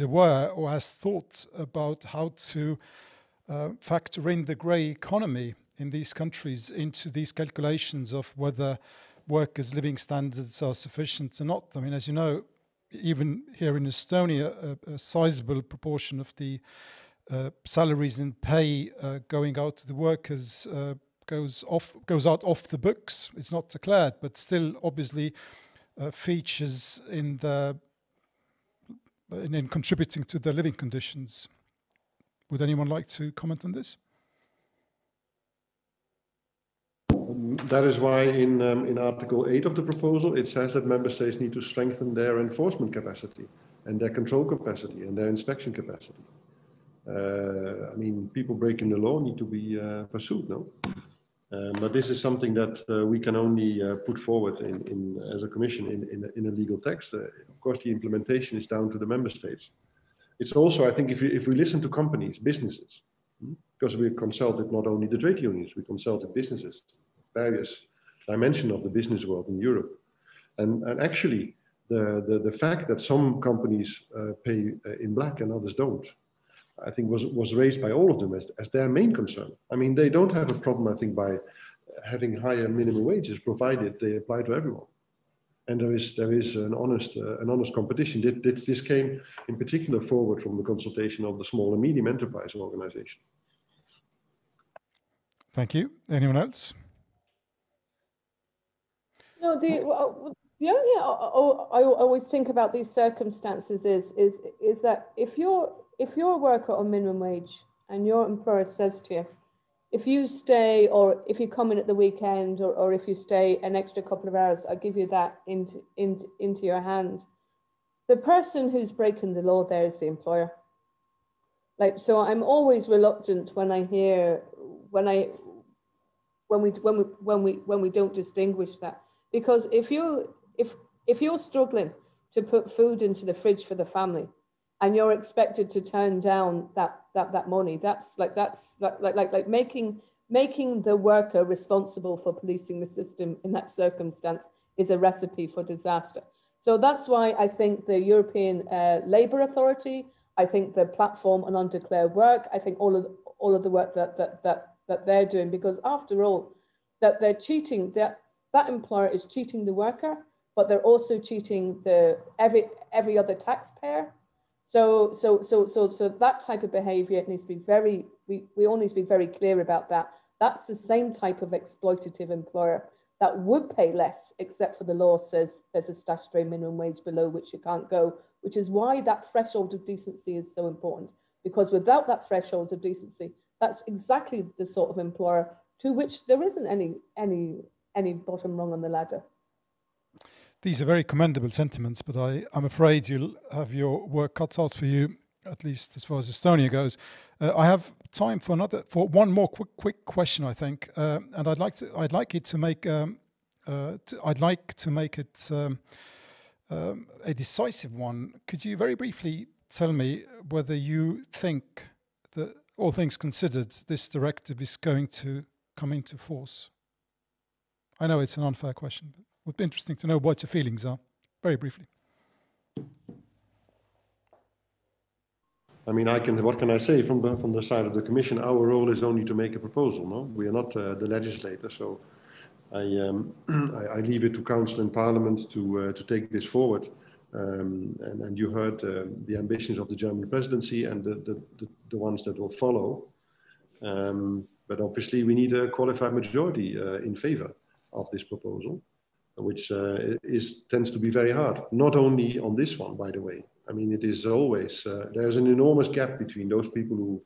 aware or has thought about how to factor in the grey economy in these countries into these calculations of whether workers' living standards are sufficient or not. I mean, as you know, even here in Estonia, a sizable proportion of the salaries and pay going out to the workers goes out off the books. It's not declared, but still obviously features in contributing to their living conditions. Would anyone like to comment on this? That is why in Article 8 of the proposal, it says that member states need to strengthen their enforcement capacity and their control capacity and their inspection capacity. I mean, people breaking the law need to be pursued, no? But this is something that we can only put forward as a commission in a legal text. Of course, the implementation is down to the member states. It's also, I think, if we listen to companies, businesses, because we consulted not only the trade unions, we consulted businesses, various dimensions of the business world in Europe. And actually, the fact that some companies pay in black and others don't, I think was raised by all of them as their main concern. I mean, they don't have a problem, I think, by having higher minimum wages, provided they apply to everyone. And there is an honest competition. This came in particular forward from the consultation of the small and medium enterprise organization. Thank you. Anyone else? No, the only thing I always think about these circumstances is that if you're a worker on minimum wage and your employer says to you, if you stay, or if you come in at the weekend, or if you stay an extra couple of hours, I'll give you that into your hand. The person who's breaking the law there is the employer. Like, so I'm always reluctant when I hear when we don't distinguish that, because if you're struggling to put food into the fridge for the family, and you're expected to turn down that money, that's like making the worker responsible for policing the system in that circumstance is a recipe for disaster. So that's why I think the European Labour Authority, I think the platform on undeclared work, I think all of the work that they're doing, because after all, that they're cheating, that employer is cheating the worker, but they're also cheating every other taxpayer. So that type of behaviour needs to be we all need to be very clear about that. That's the same type of exploitative employer that would pay less, except for the law says there's a statutory minimum wage below which you can't go, which is why that threshold of decency is so important. Because without that threshold of decency, that's exactly the sort of employer to which there isn't any bottom rung on the ladder. These are very commendable sentiments, but I'm afraid you'll have your work cut out for you, at least as far as Estonia goes. I have time for one more quick question, I think, and I'd like to make it a decisive one. Could you very briefly tell me whether you think that, all things considered, this directive is going to come into force? I know it's an unfair question, but it would be interesting to know what your feelings are, very briefly. I mean, what can I say from the side of the Commission? Our role is only to make a proposal. No, we are not the legislator. So I leave it to Council and Parliament to take this forward. And you heard the ambitions of the German presidency and the ones that will follow. But obviously, we need a qualified majority in favor of this proposal, which tends to be very hard. Not only on this one, by the way. I mean, it is always, there's an enormous gap between those people who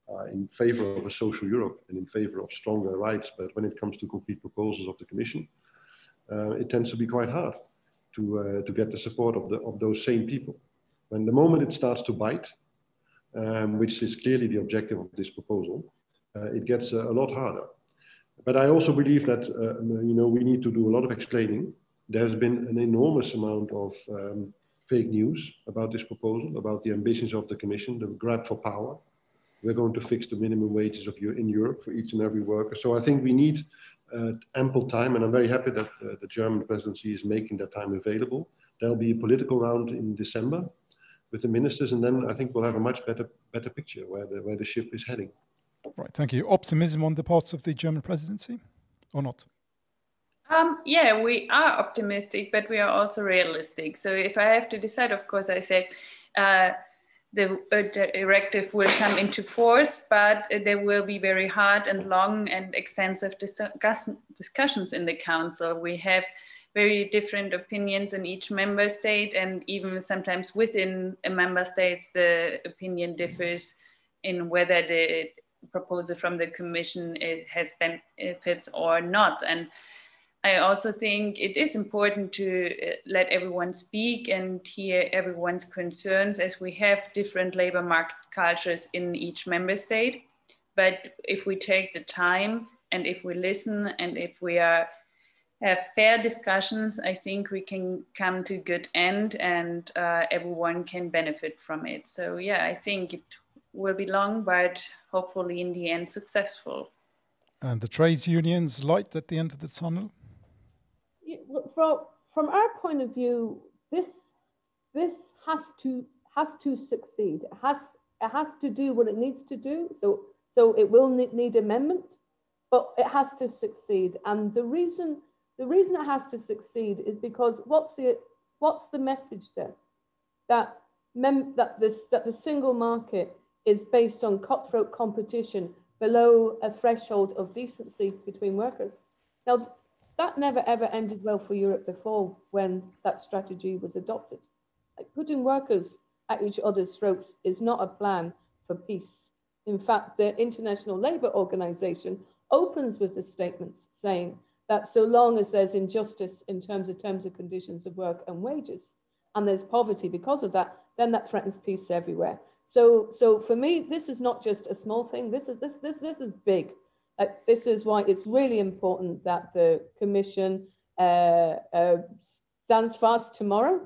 are in favor of a social Europe and in favor of stronger rights. But when it comes to concrete proposals of the Commission, it tends to be quite hard to get the support of those same people. When the moment it starts to bite, which is clearly the objective of this proposal, it gets a lot harder. But I also believe that we need to do a lot of explaining. There's been an enormous amount of fake news about this proposal, about the ambitions of the Commission, the grab for power. We're going to fix the minimum wages in Europe for each and every worker. So I think we need ample time, and I'm very happy that the German presidency is making that time available. There'll be a political round in December with the ministers, and then I think we'll have a much better picture where the ship is heading. Right, thank you. Optimism on the part of the German presidency, or not? Yeah, we are optimistic, but we are also realistic. So if I have to decide, of course, I say the directive will come into force, but there will be very hard and long and extensive discussions in the Council. We have very different opinions in each member state, and even sometimes within a member state, the opinion differs in whether the proposal from the Commission has benefits or not. And I also think it is important to let everyone speak and hear everyone's concerns, as we have different labor market cultures in each member state. But if we take the time And if we listen and if we have fair discussions, I think we can come to a good end and everyone can benefit from it. So yeah, I think it will be long, but hopefully in the end successful. And the trade unions light at the end of the tunnel? Yeah, from our point of view, this has to succeed. It has to do what it needs to do. So it will need amendment, but it has to succeed. And the reason it has to succeed is because what's the message there? That the single market is based on cutthroat competition below a threshold of decency between workers. Now, that never ever ended well for Europe before when that strategy was adopted. Like, putting workers at each other's throats is not a plan for peace. In fact, the International Labour Organization opens with the statements saying that so long as there's injustice in terms of conditions of work and wages, and there's poverty because of that, then that threatens peace everywhere. So for me, this is not just a small thing. This is big. This is why it's really important that the Commission stands fast tomorrow.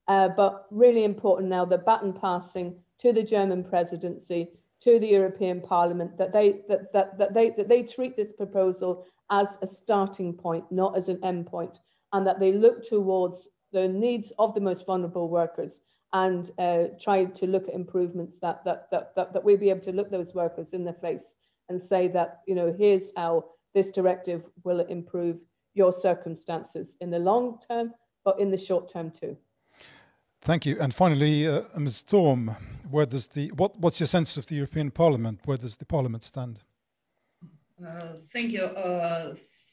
But really important now, the baton passing to the German presidency, to the European Parliament, that they treat this proposal as a starting point, not as an end point, and that they look towards the needs of the most vulnerable workers and try to look at improvements that we'll be able to look those workers in the face and say that, you know, here's how this directive will improve your circumstances in the long term, but in the short term too. Thank you. And finally, Ms. Toom, where does what's your sense of the European Parliament? Where does the Parliament stand? Thank you.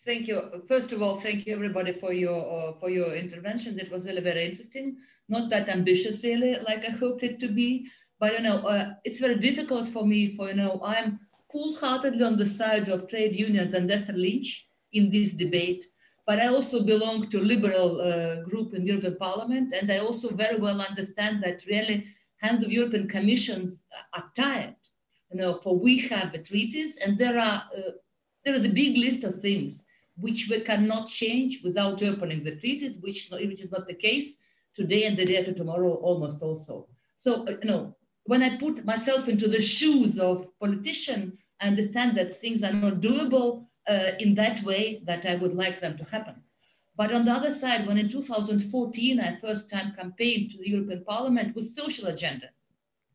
Thank you. First of all, thank you everybody for your interventions. It was really very interesting. Not that ambitious, really, like I hoped it to be. But you know, it's very difficult for me. I'm full-heartedly on the side of trade unions and Esther Lynch in this debate. But I also belong to a liberal group in European Parliament, and I also very well understand that really hands of European Commissions are tired. You know, for we have the treaties, and there is a big list of things which we cannot change without opening the treaties, which is not the case today and the day after tomorrow almost also. So, you know, when I put myself into the shoes of politician, I understand that things are not doable in that way that I would like them to happen. But on the other side, when in 2014, I first time campaigned to the European Parliament with social agenda,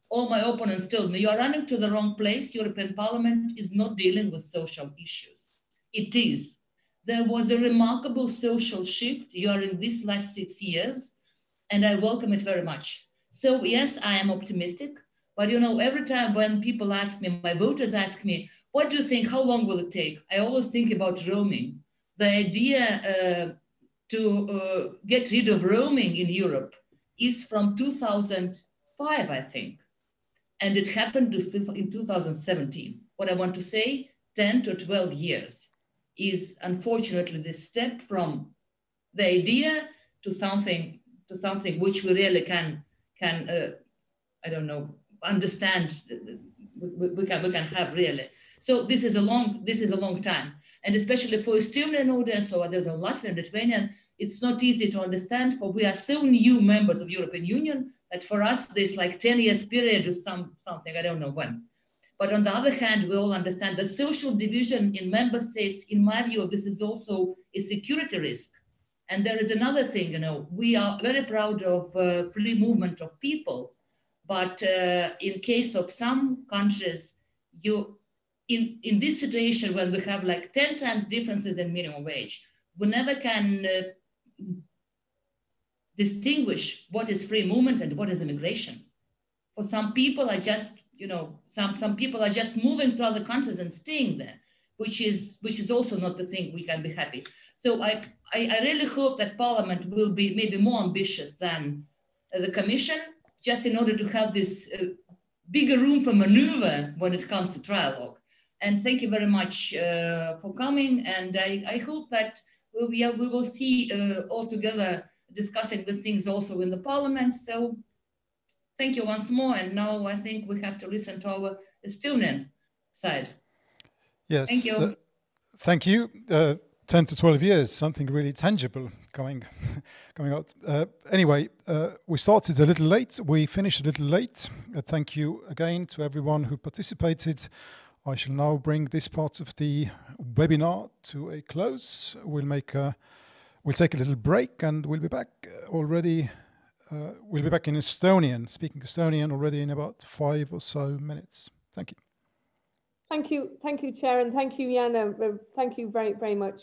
all my opponents told me, you're running to the wrong place. European Parliament is not dealing with social issues. It is. There was a remarkable social shift during these last 6 years, and I welcome it very much. So yes, I am optimistic, but you know, every time when people ask me, my voters ask me, what do you think, how long will it take? I always think about roaming. The idea to get rid of roaming in Europe is from 2005, I think. And it happened in 2017. What I want to say, 10 to 12 years is unfortunately the step from the idea to something which we really can I don't know, understand, we can have really. So this is a long time. And especially for Estonian audience, or I don't know, Latvian, Lithuanian, it's not easy to understand, for we are so new members of European Union that for us, there's like 10 years period or something, I don't know when. But on the other hand, we all understand that social division in member states, in my view, this is also a security risk. And there is another thing, you know, we are very proud of free movement of people, but in case of some countries, in this situation when we have like 10 times differences in minimum wage, we never can distinguish what is free movement and what is immigration. For some people are just, you know, some people are just moving to other countries and staying there, which is also not the thing we can be happy. So I really hope that Parliament will be maybe more ambitious than the Commission, just in order to have this bigger room for maneuver when it comes to trialogue. And thank you very much for coming. And I hope that we will see all together discussing the things also in the Parliament. So thank you once more. And now I think we have to listen to our Estonian side. Yes. Thank you. Thank you. 10 to 12 years, something really tangible coming out. Anyway, we started a little late. We finished a little late. Thank you again to everyone who participated. I shall now bring this part of the webinar to a close. We'll take a little break, and we'll be back already. We'll be back in Estonian, speaking Estonian already in about 5 or so minutes. Thank you. Thank you, Chair, and thank you, Yana. Thank you very, very much.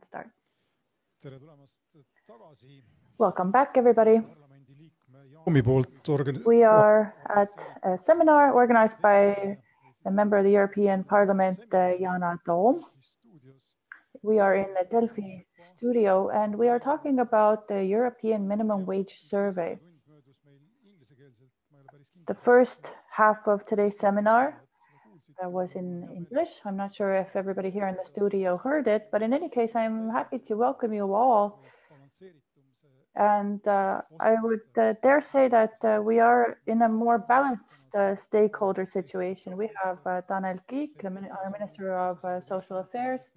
and start. Welcome back, everybody. We are at a seminar organized by a member of the European Parliament, Yana Toom. We are in the Delphi studio and we are talking about the European minimum wage survey. The first half of today's seminar was in English. I'm not sure if everybody here in the studio heard it, but in any case, I'm happy to welcome you all. And I would dare say that we are in a more balanced stakeholder situation. We have Tanel Kiik, our Minister of Social Affairs,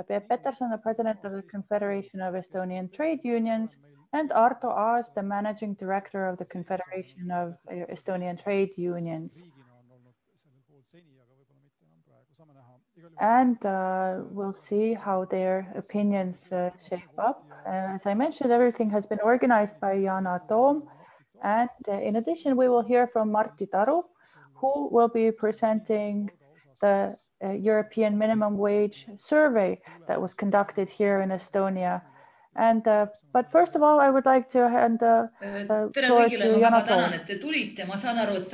Peep Peterson, the President of the Confederation of Estonian Trade Unions, and Arto Aas, the Managing Director of the Confederation of Estonian Trade Unions. And we'll see how their opinions shape up. As I mentioned, everything has been organized by Yana Toom. And in addition, we will hear from Martti Taru, who will be presenting the European minimum wage survey that was conducted here in Estonia. And but first of all, I would like to hand the floor to Yana Toom.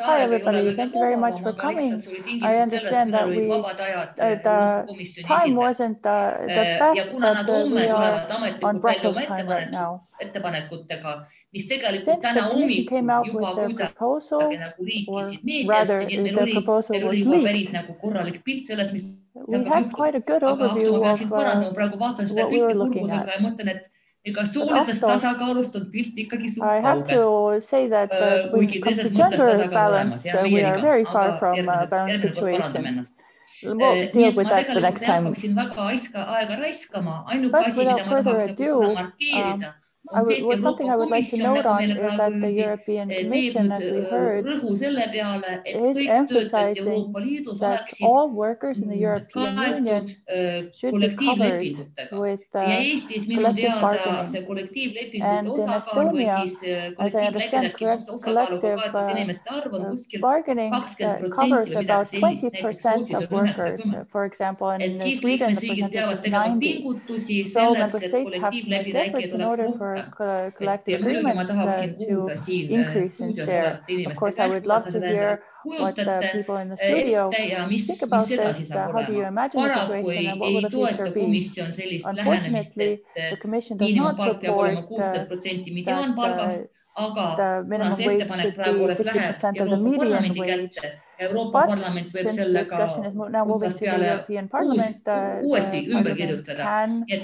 Hi, everybody. Thank you very much for coming. I understand that the time wasn't the best, but we are on Brussels time right now. Since the Commission came out with their proposal, or rather, the proposal was leaked, we had quite a good overview of what we were looking at. But also, I have to say that when it comes to gender balance, we are very far from a balanced situation. We'll deal with that the next time. But without further ado, something I would like to note on is that the European Commission, as we heard, is emphasizing that all workers in the European Union should be covered with collective bargaining. And in Estonia, as I understand, collective bargaining covers about 20% of workers. For example, in Sweden, the percentage is 90%. So member states have to make efforts in order for collective agreements to increase in share. Of course, I would love to hear what the people in the studio think about this. How do you imagine the situation and what will the future be? Unfortunately, the Commission does not support that the minimum wage should be 60% of the median wage. But since the discussion is now moving to the European Parliament, the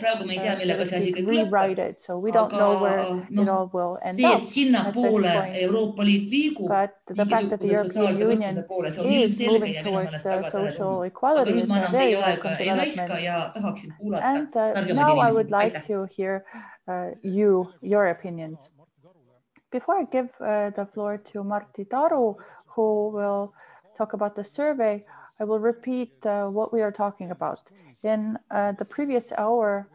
Parliament can, so to speak, rewrite it. So we don't know where it all will end up at this point. But the fact that the European Union is moving towards social equality is a very welcome development. And now I would like to hear your opinions. Before I give the floor to Martti Taru, who will talk about the survey, I will repeat what we are talking about. In the previous hour,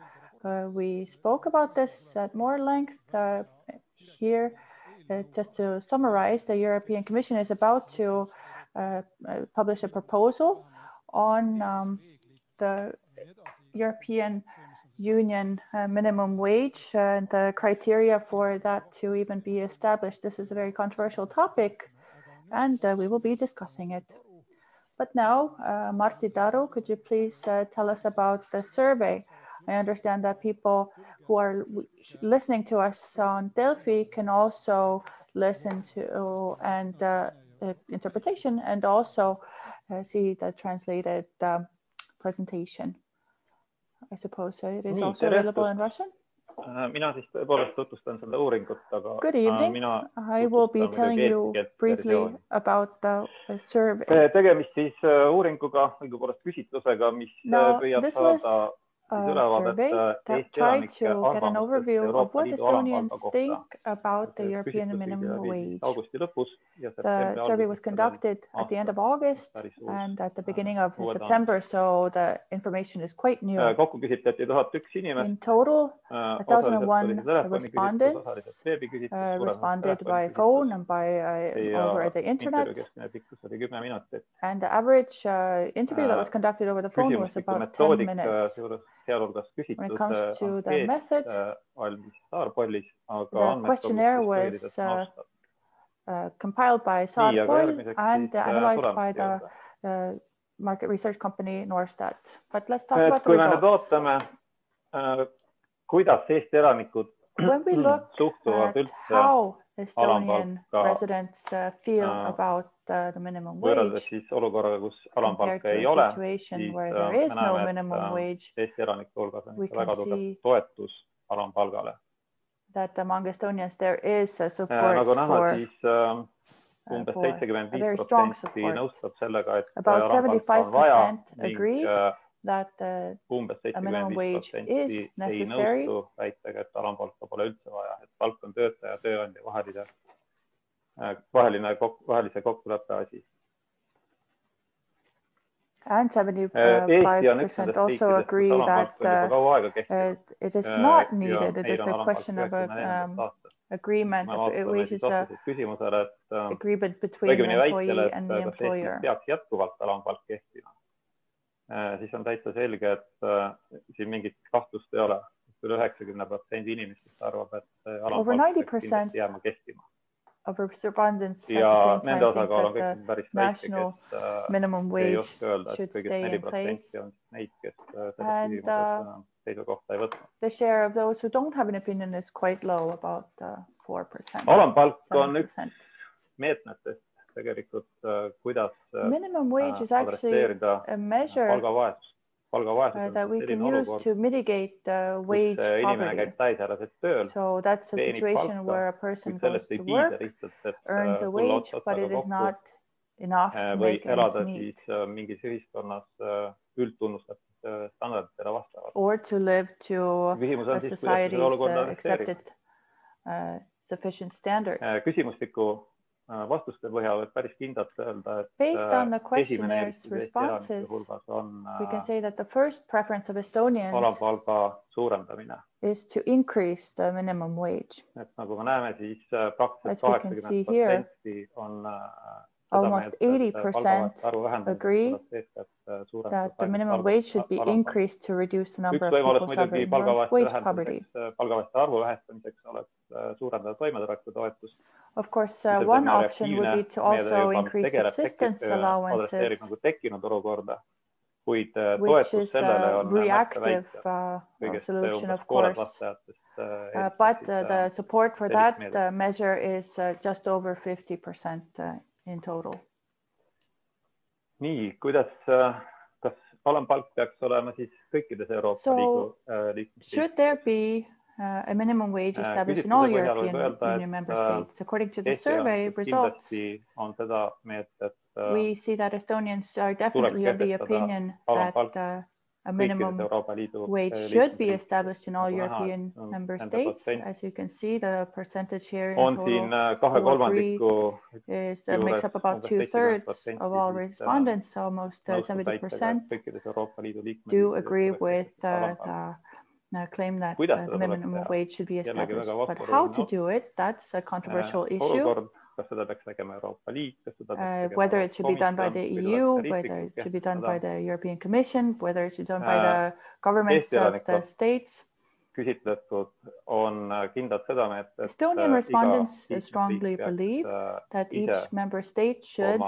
we spoke about this at more length. Here, just to summarize, the European Commission is about to publish a proposal on the European Union minimum wage and the criteria for that to even be established. This is a very controversial topic, and we will be discussing it. But now, Martti Taru, could you please tell us about the survey? I understand that people who are listening to us on Delphi can also listen to interpretation and also see the translated presentation. I suppose it is also available in Russian. Good evening. I will be telling you briefly about the survey. Now, this was a survey that tried to get an overview of what Estonians think about the European minimum wage. The survey was conducted at the end of August and at the beginning of September, so the information is quite new. In total, 1,001 respondents responded by phone and by over the internet. And the average interview that was conducted over the phone was about 10 minutes. sealhulgas When it comes to the ankeet method, valmis Saarpollis, aga the questionnaire was compiled by Saarpoll and analyzed by the market research company Norstat. But let's talk about the results. Kui me nüüd vaatame, kuidas Eesti elanikud when we look suhtuvad at how Estonian residents feel about the minimum wage, siis olukorraga, kus compared alampalka to ei a ole, situation where there is no minimum wage, Eesti elanike hulgas on we ikka can väga tugev see toetus alampalgale. that among Estonians there is a support Nagu näha, for siis umbes a very strong 75% support. nõustub sellega, et About alampalka on vaja 75% agree that umbes a minimum wage 75% is ei necessary. nõustu väitega, et alampalka pole üldse vaja, et palk on töötaja ja tööandja vahelise kokkuleppe asi. And 75% also agree that it is not needed. It is a question of agreement. Which is an agreement between the employee and the employer. Peaks jätkuvalt alampalk kehtima. Siis on täitsa selge, et siin mingit kahtlust ei ole. Üle 90% inimestest arvab, et alampalk peaks kindlasti jääma kehtima. Of respondents ja nende osakaal on kõik päris national minimum wage should stay in place. Neid, kes selles küsimuses seisukohta ei võta. The share of those who don't have an opinion is quite low, about 4%. Alampalk on üks meetmetest tegelikult, kuidas minimum wage is actually a measure that we can use to mitigate wage poverty. So that's a situation where a person goes to work, earns a wage, but it is not enough to make ends meet. Or to live to a society's accepted sufficient standard. Vastuste põhjal päris kindlalt öelda, et based on the questionnaires responses, we can say that the first preference of Estonians alampalga suurendamine is to increase the minimum wage. Et nagu me näeme, siis praktiliselt 80% on almost 80% agree that the minimum wage should be increased to reduce the number of people suffering wage poverty. Palgavaeste arvu vähestamiseks oleks suurendada toimetulekutoetust. Of course, one option would be to also increase subsistence allowances, which is a reactive solution, of course. But the support for that measure is just over 50% in total. Nii, kas alampalk peaks olema siis kõikides Euroopa Liidu liikmesriikides? Should there be a minimum wage established in all European Union member states? According to the survey results, we see that Estonians are definitely of the opinion that a minimum wage should be established in all European member states. As you can see, the percentage here in total makes up about 2/3 of all respondents. Almost 70% do agree with the claim that the minimum wage should be established. But how to do it, that's a controversial issue. Whether it should be done by the EU, whether it should be done by the European Commission, whether it should be done by the governments of the states. Estonian respondents strongly believe that each member state should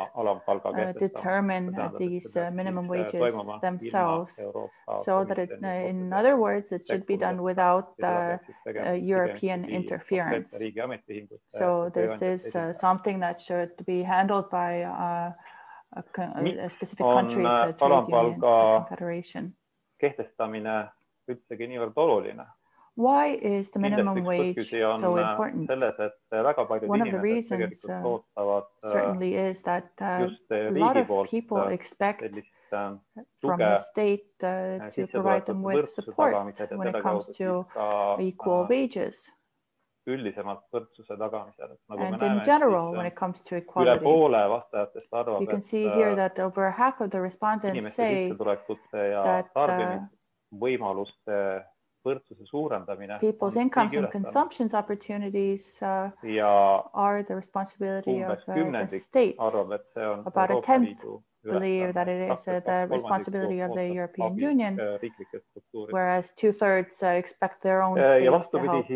determine these minimum wages themselves, so that in other words, it should be done without European interference. So this is something that should be handled by a specific country's trade union confederation. Why is the minimum wage so important? One of the reasons certainly is that a lot of people expect from the state to provide them with support when it comes to equal wages. And in general, when it comes to equality, you can see here that over half of the respondents say that võrdsuse suurendamine. People's incomes and consumptions opportunities are the responsibility of the state. About a tenth believe that it is the responsibility of the European Union, whereas 2/3 expect their own states to help.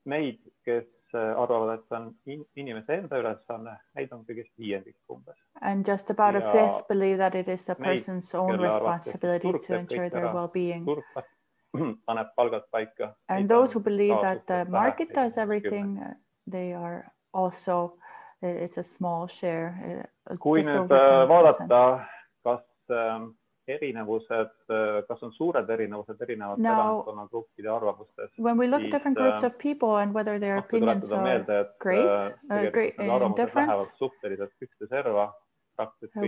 Neid, kes arvavad, et on inimese enda ülesanne, neid on kõigest viiendik umbes. And just about a fifth believe that it is the person's own responsibility to ensure their well-being. Paneb palgad paika. And those who believe that the market does everything, they are also, it's a small share. Kui nüüd vaadata, kas erinevused, kas on suured erinevused erinevate elanikkonnagruppide arvamustes. When we look at different groups of people and whether their opinions are great in difference,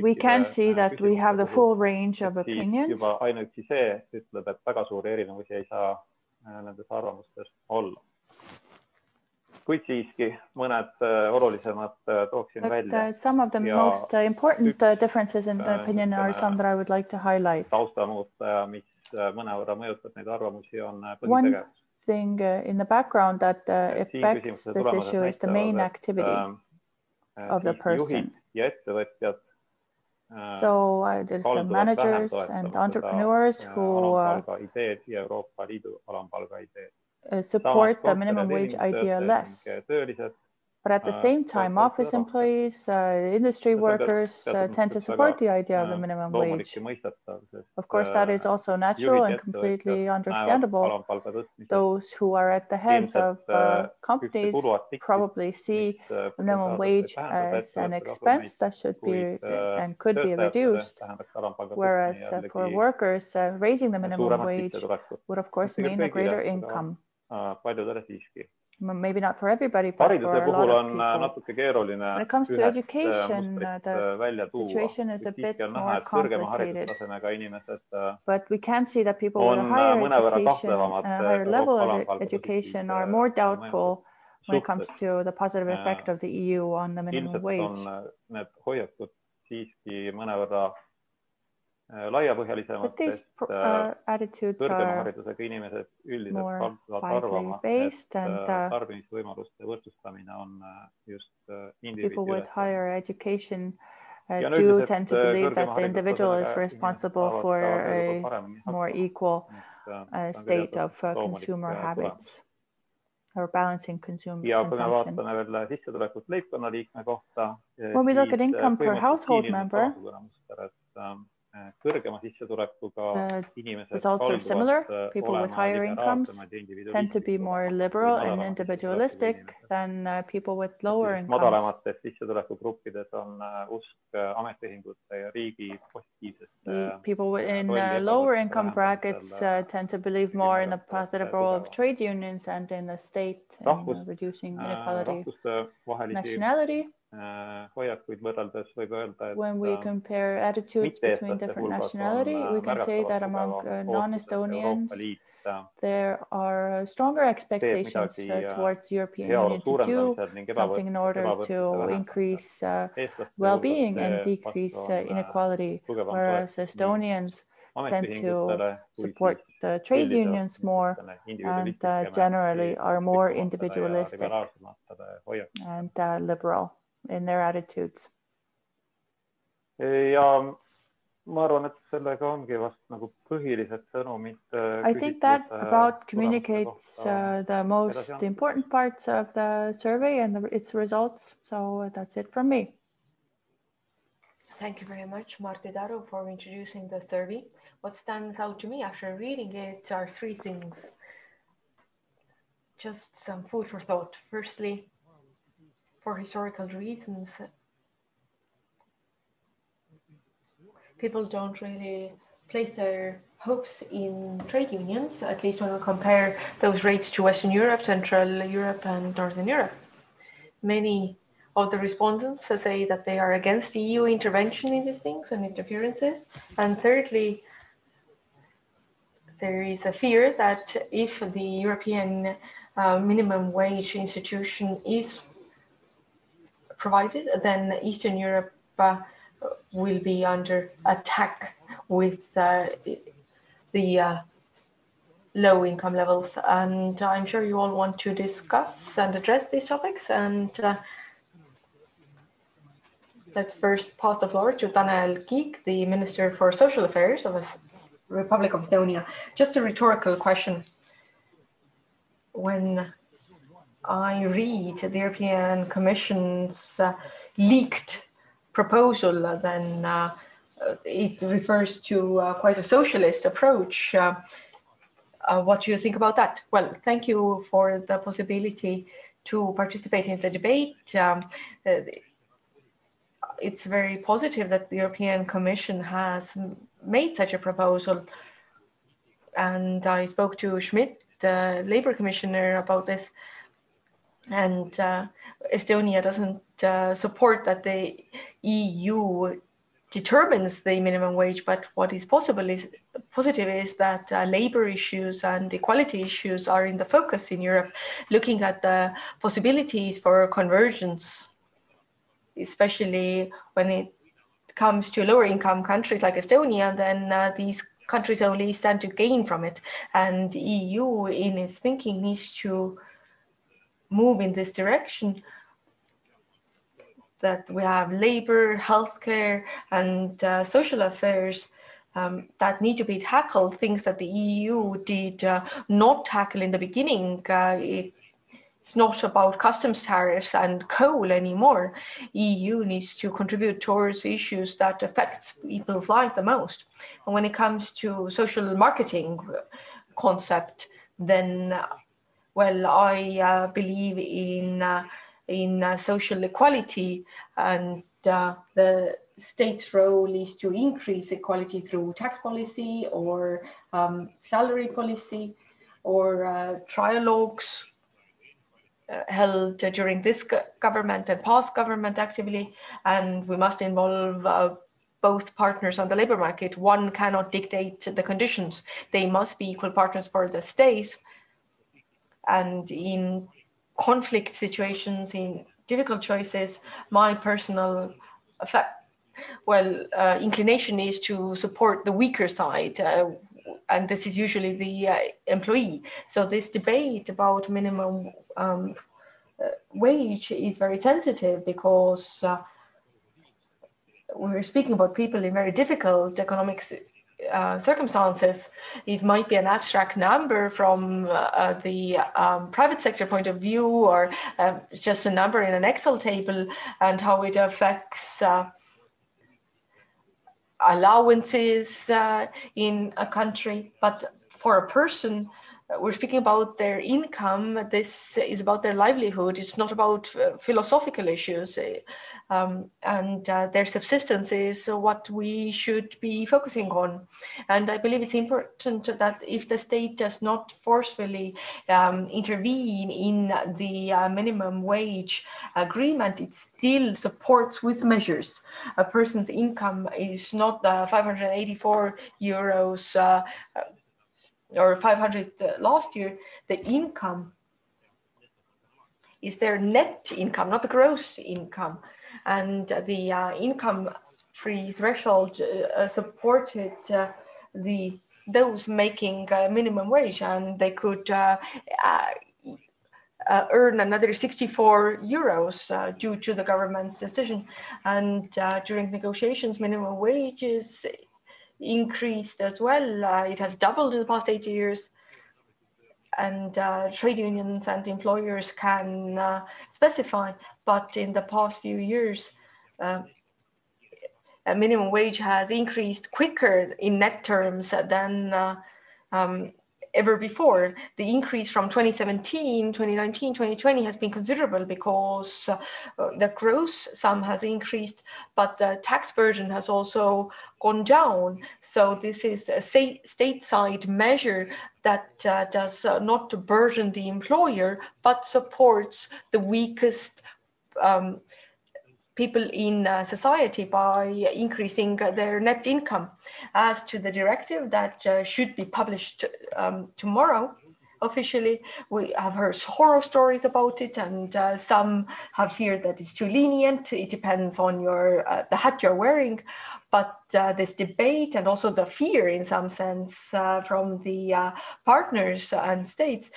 we can see that we have the full range of opinions. Juba ainuüksi see ütleb, et väga suuri erinevusi ei saa nendes arvamustes olla. Kuid siiski mõned olulisemad tooksin välja. Some of the most important differences in the opinion are some that I would like to highlight. Taustamuutaja, mis mõnevõrra mõjutab neid arvamusi, on põhitegevus. One thing in the background that affects this issue is the main activity of the person. Ja ettevõtjad, so there's the managers and entrepreneurs who ideed ja Euroopa Liidu alampalga ideed. Support the minimum wage idea less. But at the same time, office employees, industry workers tend to support the idea of the minimum wage. Of course, that is also natural and completely understandable. Those who are at the heads of companies probably see the minimum wage as an expense that should be and could be reduced, whereas for workers, raising the minimum wage would of course mean a greater income. Maybe not for everybody, but for a lot of people. When it comes to education, the situation is a bit more complicated. But we can see that people with a higher education, a higher level of education are more doubtful when it comes to the positive effect of the EU on the minimum wage. But these attitudes are more widely based, and people with higher education do tend to believe that the individual is responsible for a more equal state of consumer habits or balancing consumption. When we look at income per household member, results are similar. People with higher incomes tend to be more liberal and individualistic than people with lower incomes. People in lower income brackets tend to believe more in the positive role of trade unions and in the state in reducing inequality. Nationality. When we compare attitudes between different nationality, we can say that among non-Estonians, there are stronger expectations towards the European Union to do something in order to increase well-being and decrease inequality, whereas Estonians tend to support the trade unions more and generally are more individualistic and liberal in their attitudes. I think that about communicates the most important parts of the survey and its results. So that's it from me. Thank you very much, Martti Taru, for introducing the survey. What stands out to me after reading it are three things. Just some food for thought. Firstly, for historical reasons, people don't really place their hopes in trade unions, at least when we compare those rates to Western Europe, Central Europe, and Northern Europe. Many of the respondents say that they are against the EU intervention in these things and interferences. And thirdly, there is a fear that if the European minimum wage institution is provided, then Eastern Europe will be under attack with the low income levels. And I'm sure you all want to discuss and address these topics. And let's first pass the floor to Tanel Kiik, the Minister for Social Affairs of the Republic of Estonia. Just a rhetorical question. When I read the European Commission's leaked proposal, then it refers to quite a socialist approach. What do you think about that? Well, thank you for the possibility to participate in the debate. It's very positive that the European Commission has made such a proposal. And I spoke to Schmidt, the Labour Commissioner, about this. And Estonia doesn't support that the EU determines the minimum wage, but what is positive is that labor issues and equality issues are in the focus in Europe, looking at the possibilities for convergence, especially when it comes to lower income countries like Estonia. Then these countries only stand to gain from it. And the EU in its thinking needs to move in this direction, that we have labor, healthcare, and social affairs that need to be tackled, things that the EU did not tackle in the beginning. It's not about customs tariffs and coal anymore. EU needs to contribute towards issues that affect people's lives the most. And when it comes to social marketing concept, then well, I believe in social equality, and the state's role is to increase equality through tax policy or salary policy or trialogues held during this government and past government actively. And we must involve both partners on the labor market. One cannot dictate the conditions. They must be equal partners for the state. And in conflict situations, in difficult choices, my personal inclination is to support the weaker side, and this is usually the employee. So this debate about minimum wage is very sensitive, because we're speaking about people in very difficult economic circumstances. It might be an abstract number from the private sector point of view, or just a number in an Excel table, and how it affects allowances in a country. But for a person, we're speaking about their income. This is about their livelihood. It's not about philosophical issues. And their subsistence is what we should be focusing on. And I believe it's important that if the state does not forcefully intervene in the minimum wage agreement, it still supports with measures. A person's income is not 584 euros or 500 last year. The income is their net income, not the gross income. And the income-free threshold supported those making minimum wage, and they could earn another 64 euros due to the government's decision. And during negotiations, minimum wages increased as well. It has doubled in the past 8 years. And trade unions and employers can specify, but in the past few years, a minimum wage has increased quicker in net terms than ever before. The increase from 2017, 2019, 2020 has been considerable, because the gross sum has increased, but the tax burden has also gone down. So this is a stateside measure that does not burden the employer, but supports the weakest people in society by increasing their net income. As to the directive that should be published tomorrow, officially, we have heard horror stories about it, and some have feared that it's too lenient. It depends on the hat you're wearing. But this debate and also the fear, in some sense, from the partners and states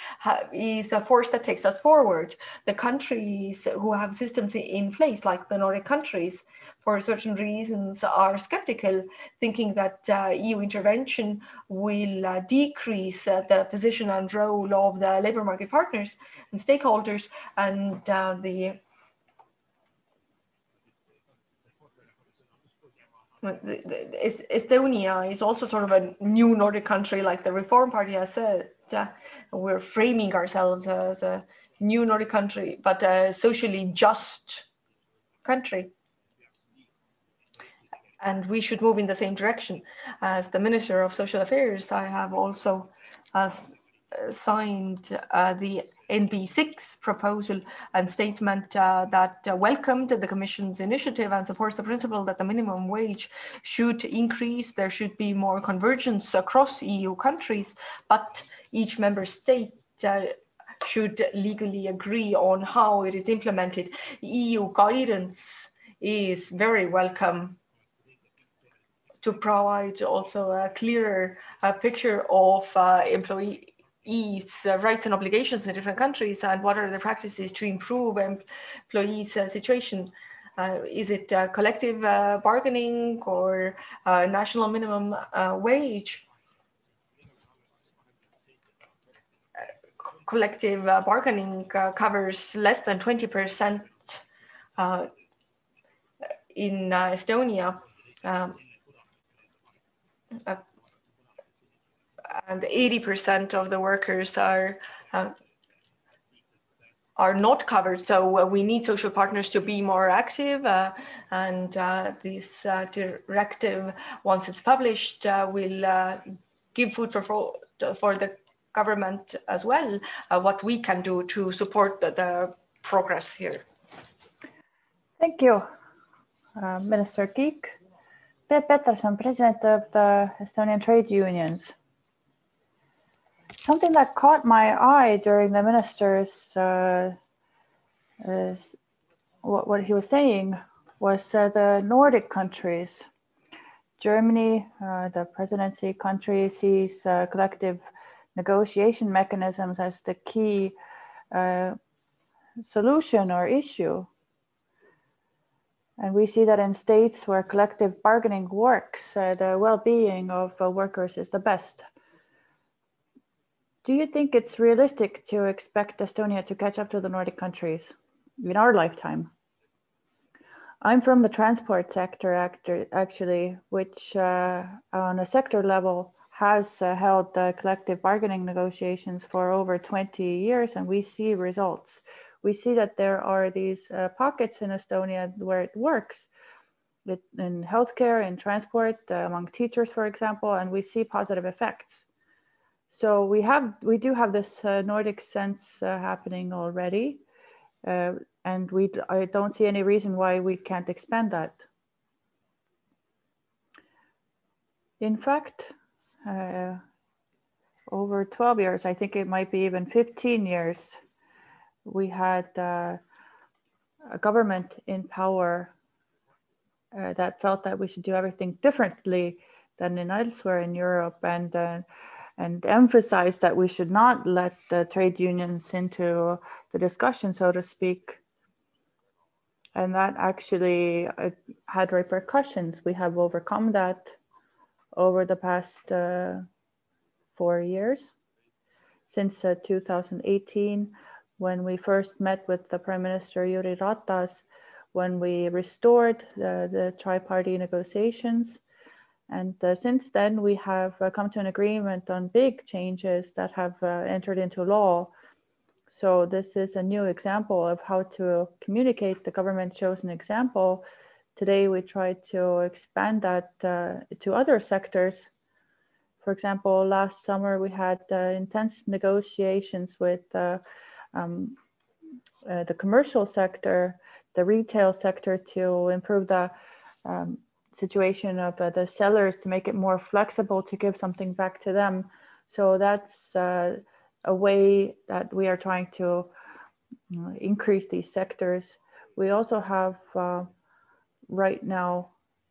is a force that takes us forward. The countries who have systems in place, like the Nordic countries, for certain reasons are skeptical, thinking that EU intervention will decrease the position and role of the labour market partners and stakeholders, and Estonia is also sort of a new Nordic country, like the Reform Party has said. We're framing ourselves as a new Nordic country, but a socially just country. And we should move in the same direction. As the Minister of Social Affairs, I have also signed the NB6 proposal and statement that welcomed the Commission's initiative and supports the principle that the minimum wage should increase. There should be more convergence across EU countries, but each member state should legally agree on how it is implemented. EU guidance is very welcome to provide also a clearer picture of employees' rights and obligations in different countries, and what are the practices to improve employees' situation. Is it collective bargaining or national minimum wage? Collective bargaining covers less than 20% in Estonia. And 80% of the workers are not covered. So we need social partners to be more active. And this directive, once it's published, will give food for the government as well, what we can do to support the progress here. Thank you, Minister Kiik. Peep Peterson, President of the Estonian Trade Unions. Something that caught my eye during the minister's, what he was saying was the Nordic countries. Germany, the presidency country, sees collective negotiation mechanisms as the key solution or issue. And we see that in states where collective bargaining works, the well-being of workers is the best. Do you think it's realistic to expect Estonia to catch up to the Nordic countries in our lifetime? I'm from the transport sector, actually, which on a sector level has held collective bargaining negotiations for over 20 years, and we see results. We see that there are these pockets in Estonia where it works, in healthcare, in transport, among teachers, for example, and we see positive effects. So we do have this Nordic sense happening already, and I don't see any reason why we can't expand that. In fact, over 12 years, I think it might be even 15 years, we had a government in power that felt that we should do everything differently than in elsewhere in Europe, and emphasized that we should not let the trade unions into the discussion, so to speak. And that actually had repercussions. We have overcome that over the past 4 years, since 2018, when we first met with the Prime Minister Jüri Ratas, when we restored the tri-party negotiations. And since then, we have come to an agreement on big changes that have entered into law. So this is a new example of how to communicate. The government shows an example. Today, we try to expand that to other sectors. For example, last summer, we had intense negotiations with the commercial sector, the retail sector, to improve the situation of the sellers, to make it more flexible, to give something back to them. So that's a way that we are trying to increase these sectors. We also have right now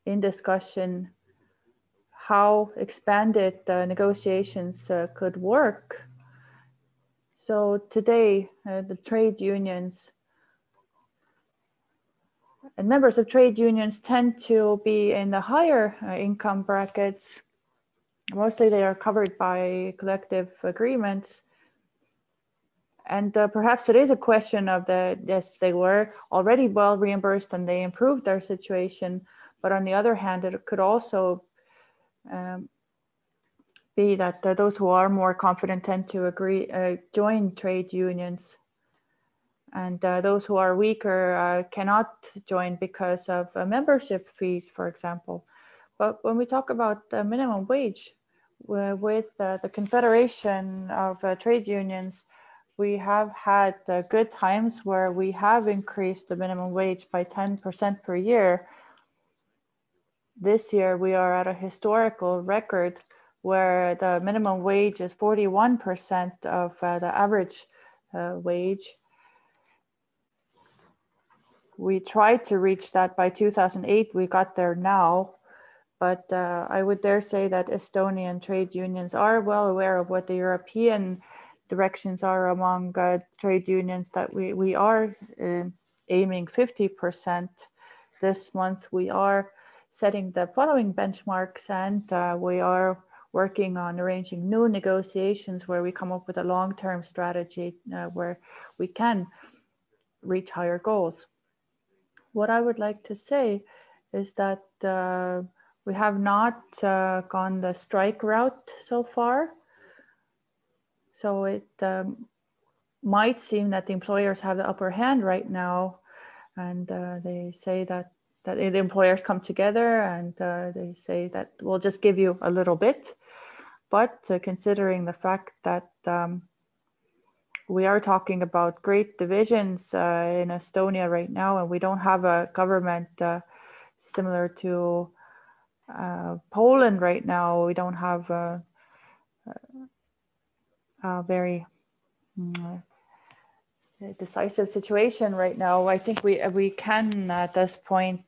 in discussion how expanded negotiations could work. So today, the trade unions and members of trade unions tend to be in the higher income brackets. Mostly they are covered by collective agreements. And perhaps it is a question of yes, they were already well reimbursed and they improved their situation. But on the other hand, it could also be that those who are more confident tend to join trade unions. And those who are weaker cannot join because of membership fees, for example. But when we talk about the minimum wage, with the Confederation of Trade Unions, we have had good times where we have increased the minimum wage by 10% per year. This year, we are at a historical record where the minimum wage is 41% of the average wage. We tried to reach that by 2008. We got there now. But I would dare say that Estonian trade unions are well aware of what the European directions are among trade unions, that we are aiming 50%. This month we are setting the following benchmarks, and we are working on arranging new negotiations where we come up with a long-term strategy where we can reach higher goals. What I would like to say is that we have not gone the strike route so far. So it might seem that the employers have the upper hand right now, and they say that the employers come together and they say that we'll just give you a little bit. But considering the fact that we are talking about great divisions in Estonia right now, and we don't have a government similar to Poland right now. We don't have a very decisive situation right now. I think we can at this point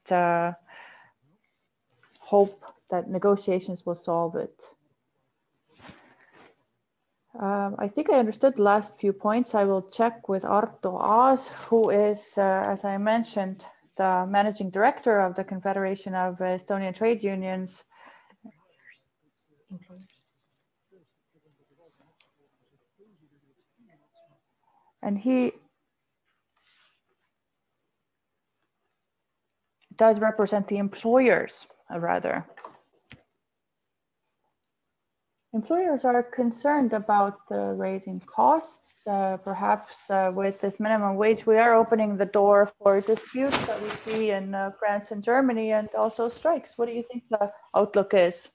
hope that negotiations will solve it. I think I understood the last few points. I will check with Arto Aas, who is, as I mentioned, the managing director of the Confederation of Estonian Trade Unions. And he does represent the employers, rather. Employers are concerned about raising costs. Perhaps with this minimum wage, we are opening the door for disputes that we see in France and Germany, and also strikes. What do you think the outlook is?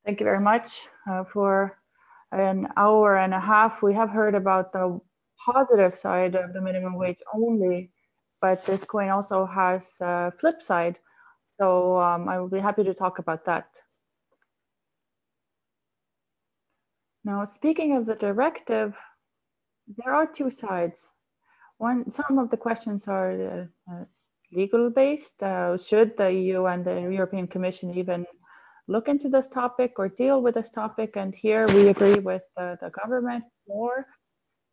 Thank you very much. For an hour and a half, we have heard about the positive side of the minimum wage only, but this coin also has a flip side. So I will be happy to talk about that. Now, speaking of the directive, there are two sides. Some of the questions are legal based. Should the EU and the European Commission even look into this topic or deal with this topic? And here we agree with the government more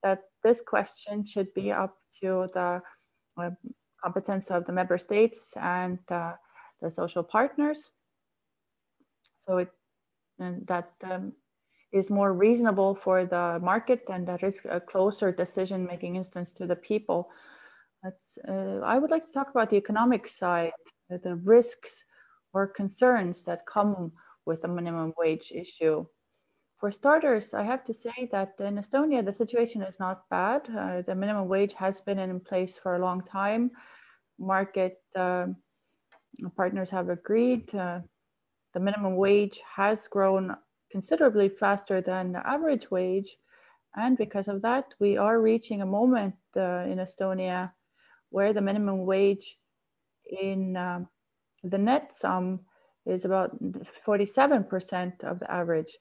that this question should be up to the competence of the member states and the social partners. So that is more reasonable for the market, and that is a closer decision-making instance to the people. I would like to talk about the economic side, the risks or concerns that come with the minimum wage issue. For starters, I have to say that in Estonia, the situation is not bad. The minimum wage has been in place for a long time. Market partners have agreed. The minimum wage has grown considerably faster than the average wage. And because of that, we are reaching a moment in Estonia where the minimum wage in the net sum is about 47% of the average.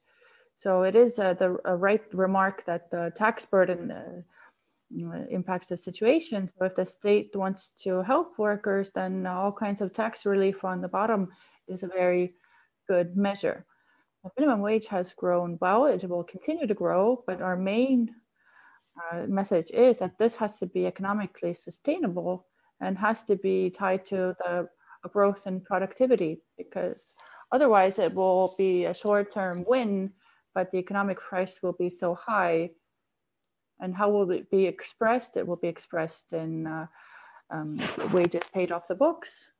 So it is the right remark that the tax burden impacts the situation. So if the state wants to help workers, then all kinds of tax relief on the bottom is a very good measure. The minimum wage has grown well, it will continue to grow, but our main message is that this has to be economically sustainable and has to be tied to the growth in productivity, because otherwise it will be a short-term win, but the economic price will be so high. And how will it be expressed? It will be expressed in wages paid off the books.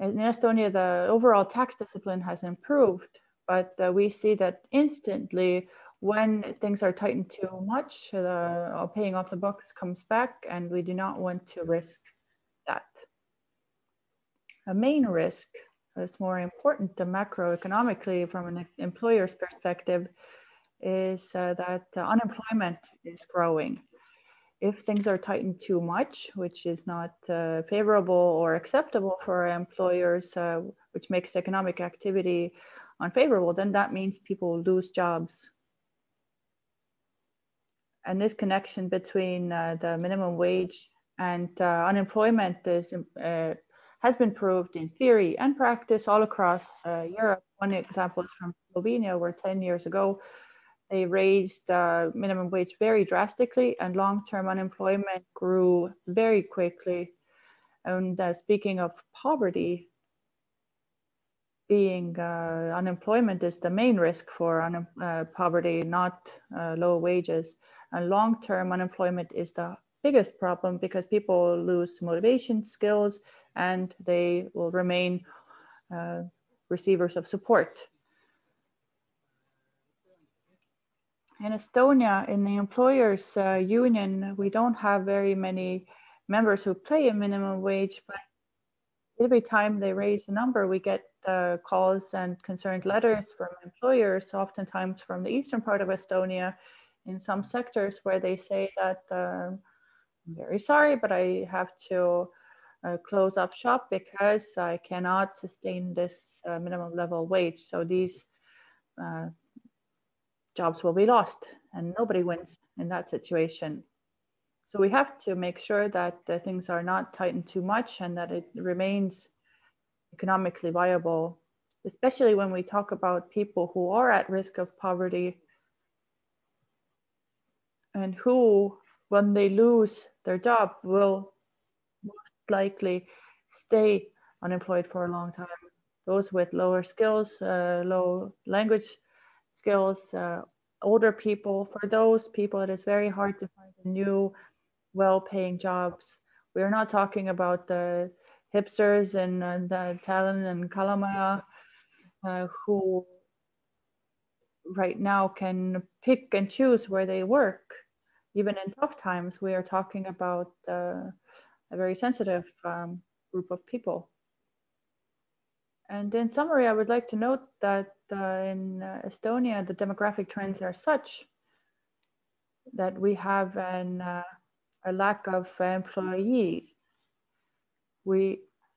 In Estonia, the overall tax discipline has improved, but we see that instantly when things are tightened too much, the paying off the books comes back, and we do not want to risk that. A main risk that's more important macroeconomically from an employer's perspective is that unemployment is growing. If things are tightened too much, which is not favorable or acceptable for employers, which makes economic activity unfavorable, then that means people lose jobs. And this connection between the minimum wage and unemployment has been proved in theory and practice all across Europe. One example is from Slovenia, where 10 years ago, they raised minimum wage very drastically, and long-term unemployment grew very quickly. And speaking of poverty, being unemployment is the main risk for poverty, not low wages. And long-term unemployment is the biggest problem because people lose motivation, skills, and they will remain receivers of support. In Estonia, in the employers union, we don't have very many members who pay a minimum wage, but every time they raise the number, we get calls and concerned letters from employers, oftentimes from the eastern part of Estonia, in some sectors where they say that I'm very sorry, but I have to close up shop because I cannot sustain this minimum level wage. So these jobs will be lost, and nobody wins in that situation. So we have to make sure that things are not tightened too much and that it remains economically viable, especially when we talk about people who are at risk of poverty and who, when they lose their job, will most likely stay unemployed for a long time. Those with lower skills, low language skills, older people. For those people, it is very hard to find new, well-paying jobs. We are not talking about the hipsters in Tallinn and Kalamaja who right now can pick and choose where they work. Even in tough times, we are talking about a very sensitive group of people. And in summary, I would like to note that in Estonia, the demographic trends are such that we have a lack of employees.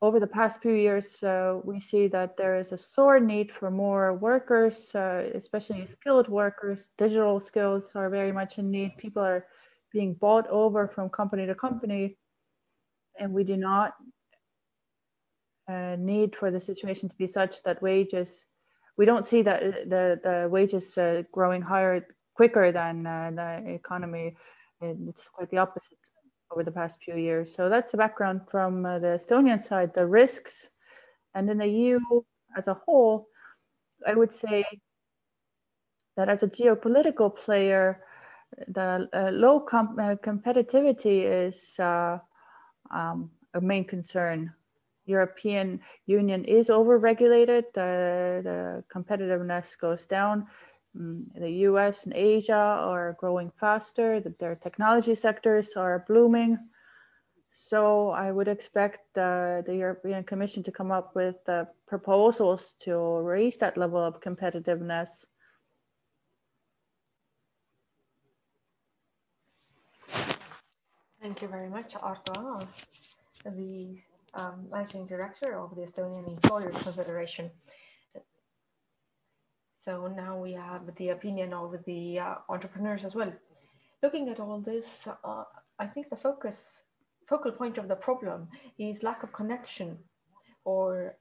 Over the past few years, we see that there is a sore need for more workers, especially skilled workers. Digital skills are very much in need. People are being bought over from company to company, and we do not need for the situation to be such that wages, we don't see that the wages growing higher quicker than the economy. It's quite the opposite over the past few years. So that's the background from the Estonian side, the risks. And in the EU as a whole, I would say that as a geopolitical player, the low competitivity is a main concern. European Union is over-regulated, the competitiveness goes down. The US and Asia are growing faster, their technology sectors are blooming. So I would expect the European Commission to come up with proposals to raise that level of competitiveness. Thank you very much, Arto Aas, the Managing Director of the Estonian Employers Confederation. So now we have the opinion of the entrepreneurs as well. Looking at all this, I think the focal point of the problem is lack of connection or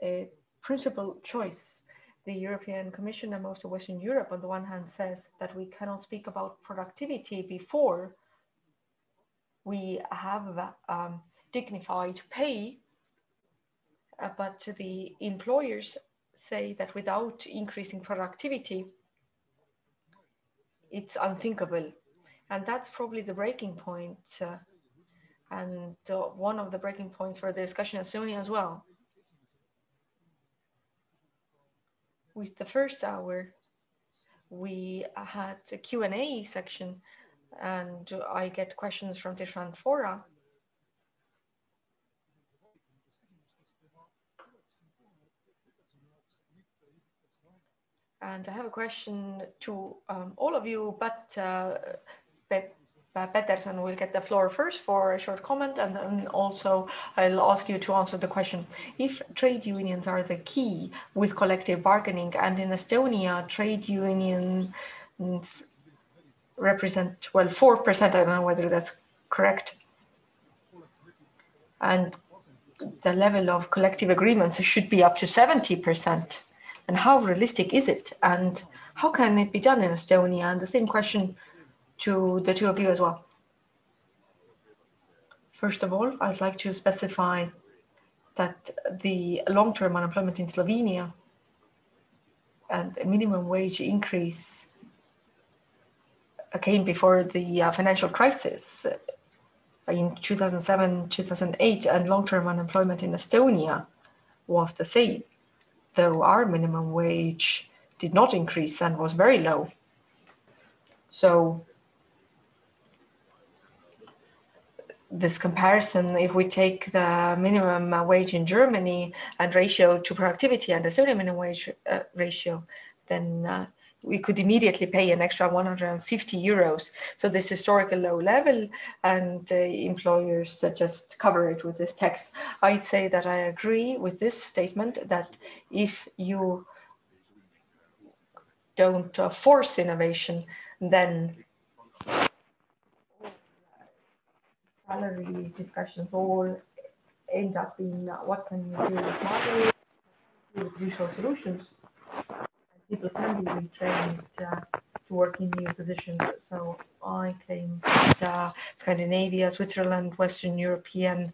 a principal choice. The European Commission and most of Western Europe on the one hand says that we cannot speak about productivity before we have dignified pay, but the employers say that without increasing productivity, it's unthinkable. And that's probably the breaking point and one of the breaking points for the discussion in Estonia as well. With the first hour, we had a Q&A section, and I get questions from different fora. And I have a question to all of you, but Peterson will get the floor first for a short comment, and then also I'll ask you to answer the question. If trade unions are the key with collective bargaining, and in Estonia, trade unions represent, well, 4%, I don't know whether that's correct. And the level of collective agreements should be up to 70%. And how realistic is it? And how can it be done in Estonia? And the same question to the two of you as well. First of all, I'd like to specify that the long-term unemployment in Slovenia and the minimum wage increase came before the financial crisis in 2007, 2008, and long-term unemployment in Estonia was the same, though our minimum wage did not increase and was very low. So this comparison, if we take the minimum wage in Germany and ratio to productivity and the Estonia minimum wage ratio, then we could immediately pay an extra 150 euros. So this historical low level, and employers just cover it with this text. I'd say that I agree with this statement that if you don't force innovation, then salary discussions all end up in what can you do with money, with digital solutions. People can be retrained to work in new positions. So I claim that Scandinavia, Switzerland, Western European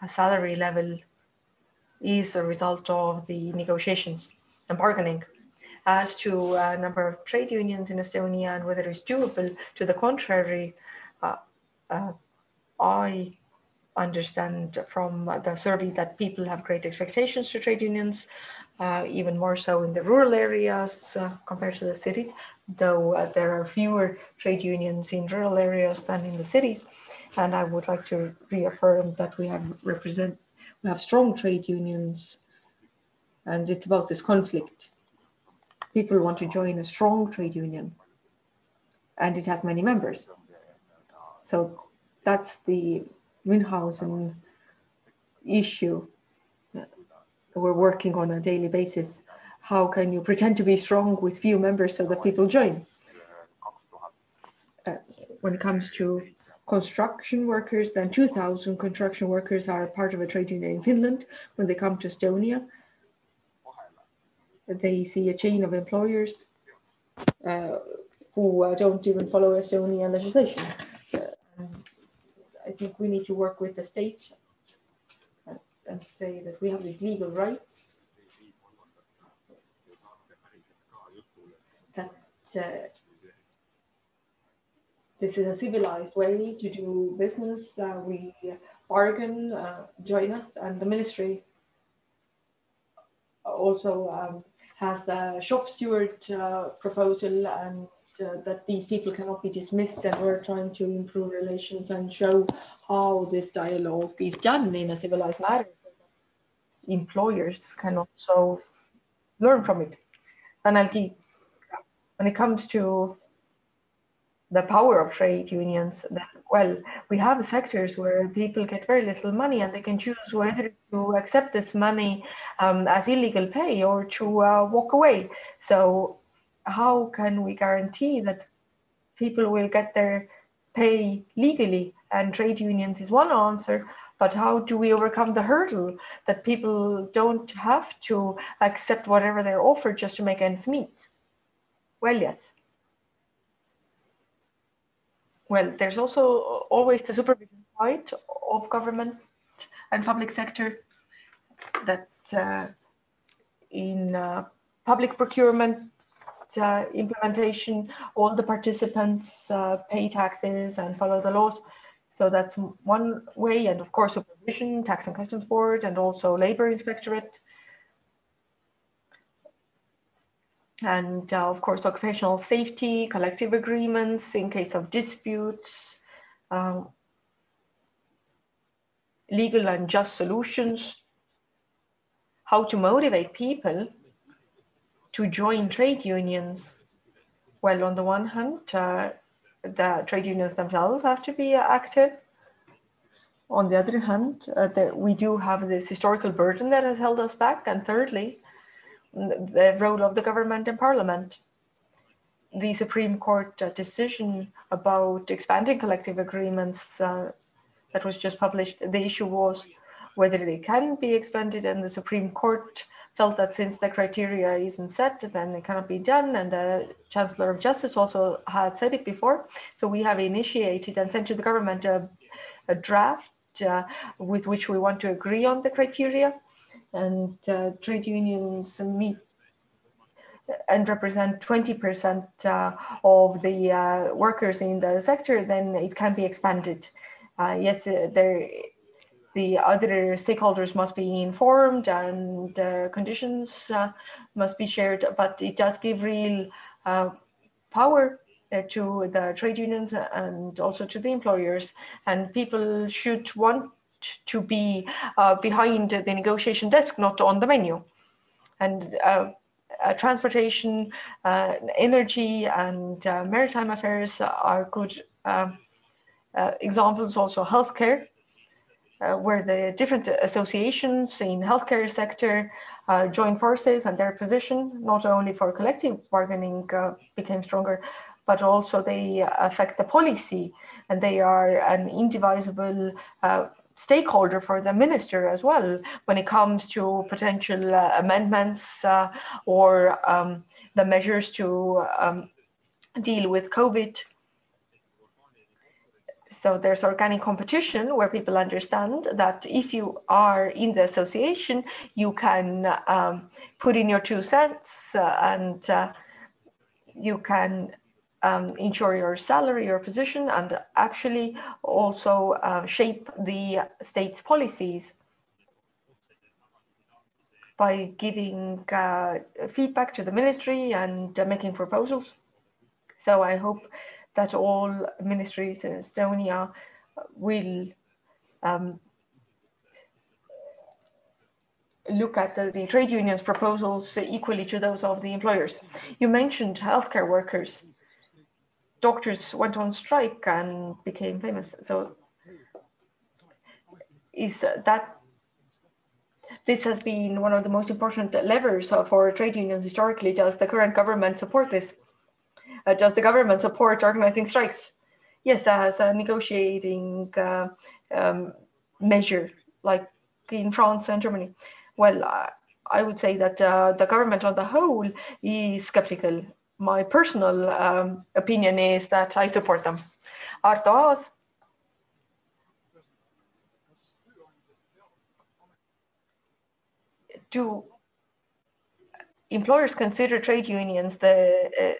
salary level is a result of the negotiations and bargaining. As to a number of trade unions in Estonia and whether it's doable, to the contrary, I understand from the survey that people have great expectations to trade unions, even more so in the rural areas compared to the cities, though there are fewer trade unions in rural areas than in the cities. And I would like to reaffirm that we have strong trade unions, and it's about this conflict. People want to join a strong trade union, and it has many members. So that's the Münchhausen issue we're working on a daily basis. How can you pretend to be strong with few members so that people join? When it comes to construction workers, then 2,000 construction workers are part of a trade union in Finland. When they come to Estonia, they see a chain of employers who don't even follow Estonian legislation. I think we need to work with the state and say that we have these legal rights, that this is a civilized way to do business. We bargain, join us, and the ministry also has the shop steward proposal, and that these people cannot be dismissed, and we're trying to improve relations and show how this dialogue is done in a civilized manner. Employers can also learn from it. And when it comes to the power of trade unions, well, we have sectors where people get very little money and they can choose whether to accept this money as illegal pay or to walk away. So how can we guarantee that people will get their pay legally, and trade unions is one answer. But how do we overcome the hurdle that people don't have to accept whatever they're offered just to make ends meet? Well, yes. Well, there's also always the supervision side of government and public sector, that in public procurement implementation, all the participants pay taxes and follow the laws. So that's one way. And of course, supervision, tax and customs board, and also labor inspectorate. And of course, occupational safety, collective agreements in case of disputes, legal and just solutions, how to motivate people to join trade unions. Well, on the one hand, the trade unions themselves have to be active. On the other hand, we do have this historical burden that has held us back. And thirdly, the role of the government and parliament. The Supreme Court decision about expanding collective agreements that was just published, the issue was whether they can be expanded, and the Supreme Court felt that since the criteria isn't set, then it cannot be done, and the Chancellor of Justice also had said it before. So we have initiated and sent to the government a draft with which we want to agree on the criteria, and trade unions meet and represent 20% of the workers in the sector, then it can be expanded. Yes, the other stakeholders must be informed, and conditions must be shared, but it does give real power to the trade unions and also to the employers, and people should want to be behind the negotiation desk, not on the menu. And transportation, energy, and maritime affairs are good examples. Also healthcare, where the different associations in healthcare sector join forces, and their position, not only for collective bargaining, became stronger, but also they affect the policy, and they are an indivisible stakeholder for the minister as well when it comes to potential amendments or the measures to deal with COVID. So there's organic competition where people understand that if you are in the association, you can put in your 2 cents and you can ensure your salary, your position, and actually also shape the state's policies by giving feedback to the ministry and making proposals. So I hope that all ministries in Estonia will look at the trade unions' proposals equally to those of the employers. You mentioned healthcare workers. Doctors went on strike and became famous. So is that this has been one of the most important levers for trade unions historically? Does the current government support this? Does the government support organizing strikes? Yes, as a negotiating measure, like in France and Germany. Well, I would say that the government on the whole is skeptical. My personal opinion is that I support them. Arto Aas. Do employers consider trade unions the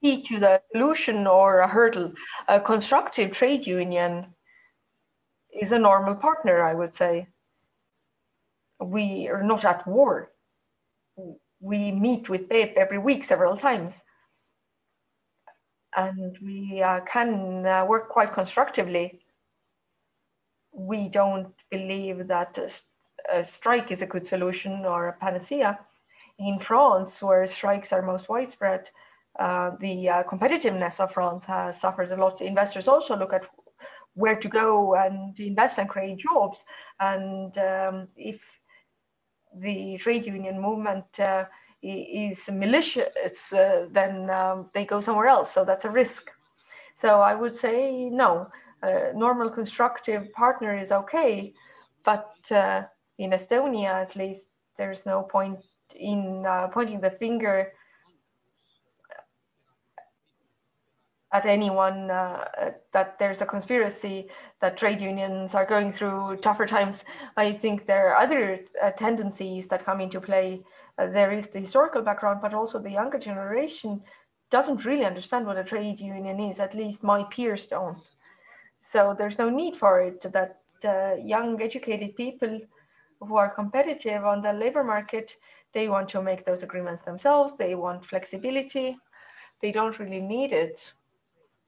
key to the solution or a hurdle? A constructive trade union is a normal partner, I would say. We are not at war. We meet with BEP every week several times. And we can work quite constructively. We don't believe that a strike is a good solution or a panacea. In France, where strikes are most widespread, the competitiveness of France has suffered a lot. Investors also look at where to go and invest and create jobs. And if the trade union movement is malicious, then they go somewhere else. So that's a risk. So I would say no. A normal constructive partner is okay, but in Estonia, at least, there's no point in pointing the finger at anyone that there's a conspiracy, that trade unions are going through tougher times. I think there are other tendencies that come into play. There is the historical background, but also the younger generation doesn't really understand what a trade union is, at least my peers don't. So there's no need for it, that young educated people who are competitive on the labor market, they want to make those agreements themselves. They want flexibility. They don't really need it.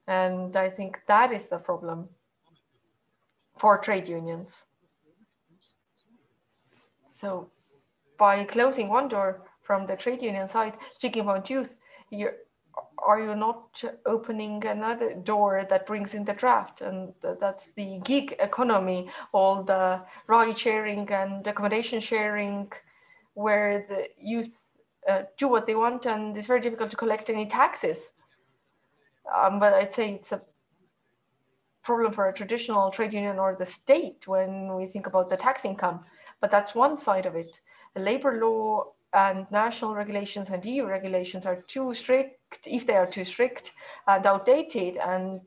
And I think that is the problem for trade unions. So by closing one door from the trade union side, speaking about youth, are you not opening another door that brings in the draft? And that's the gig economy, all the ride sharing and accommodation sharing, where the youth do what they want, and it's very difficult to collect any taxes. But I'd say it's a problem for a traditional trade union or the state when we think about the tax income. But that's one side of it. The labor law and national regulations and EU regulations are too strict. If they are too strict and outdated, and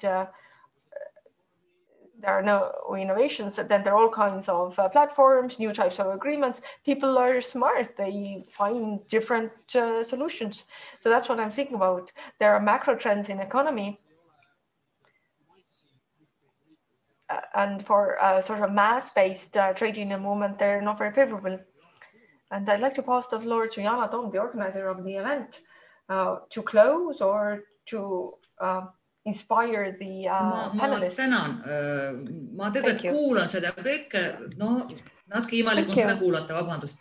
there are no innovations, then there are all kinds of platforms, new types of agreements. People are smart. They find different solutions. So that's what I'm thinking about. There are macro trends in economy. And for sort of mass-based trade union movement, they're not very favorable. And I'd like to pass the floor to Yana Toom, the organizer of the event, to close or to inspire the panelists. Ma tegelikult kuulan seda kõike, natuke imalik on seda kuulata, vabandust.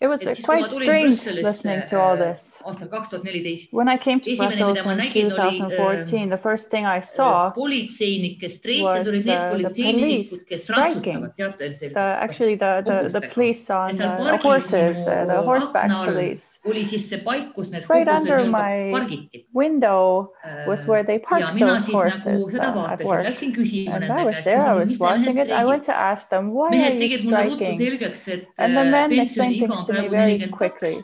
It was quite strange listening to all this. When I came to Brussels in 2014, the first thing I saw was the police striking. Actually, the police on the horses, the horseback police. Right under my window was where they parked those horses at work. And I was there, I was watching it. I went to ask them, why are you striking? And the men explained things to me very quickly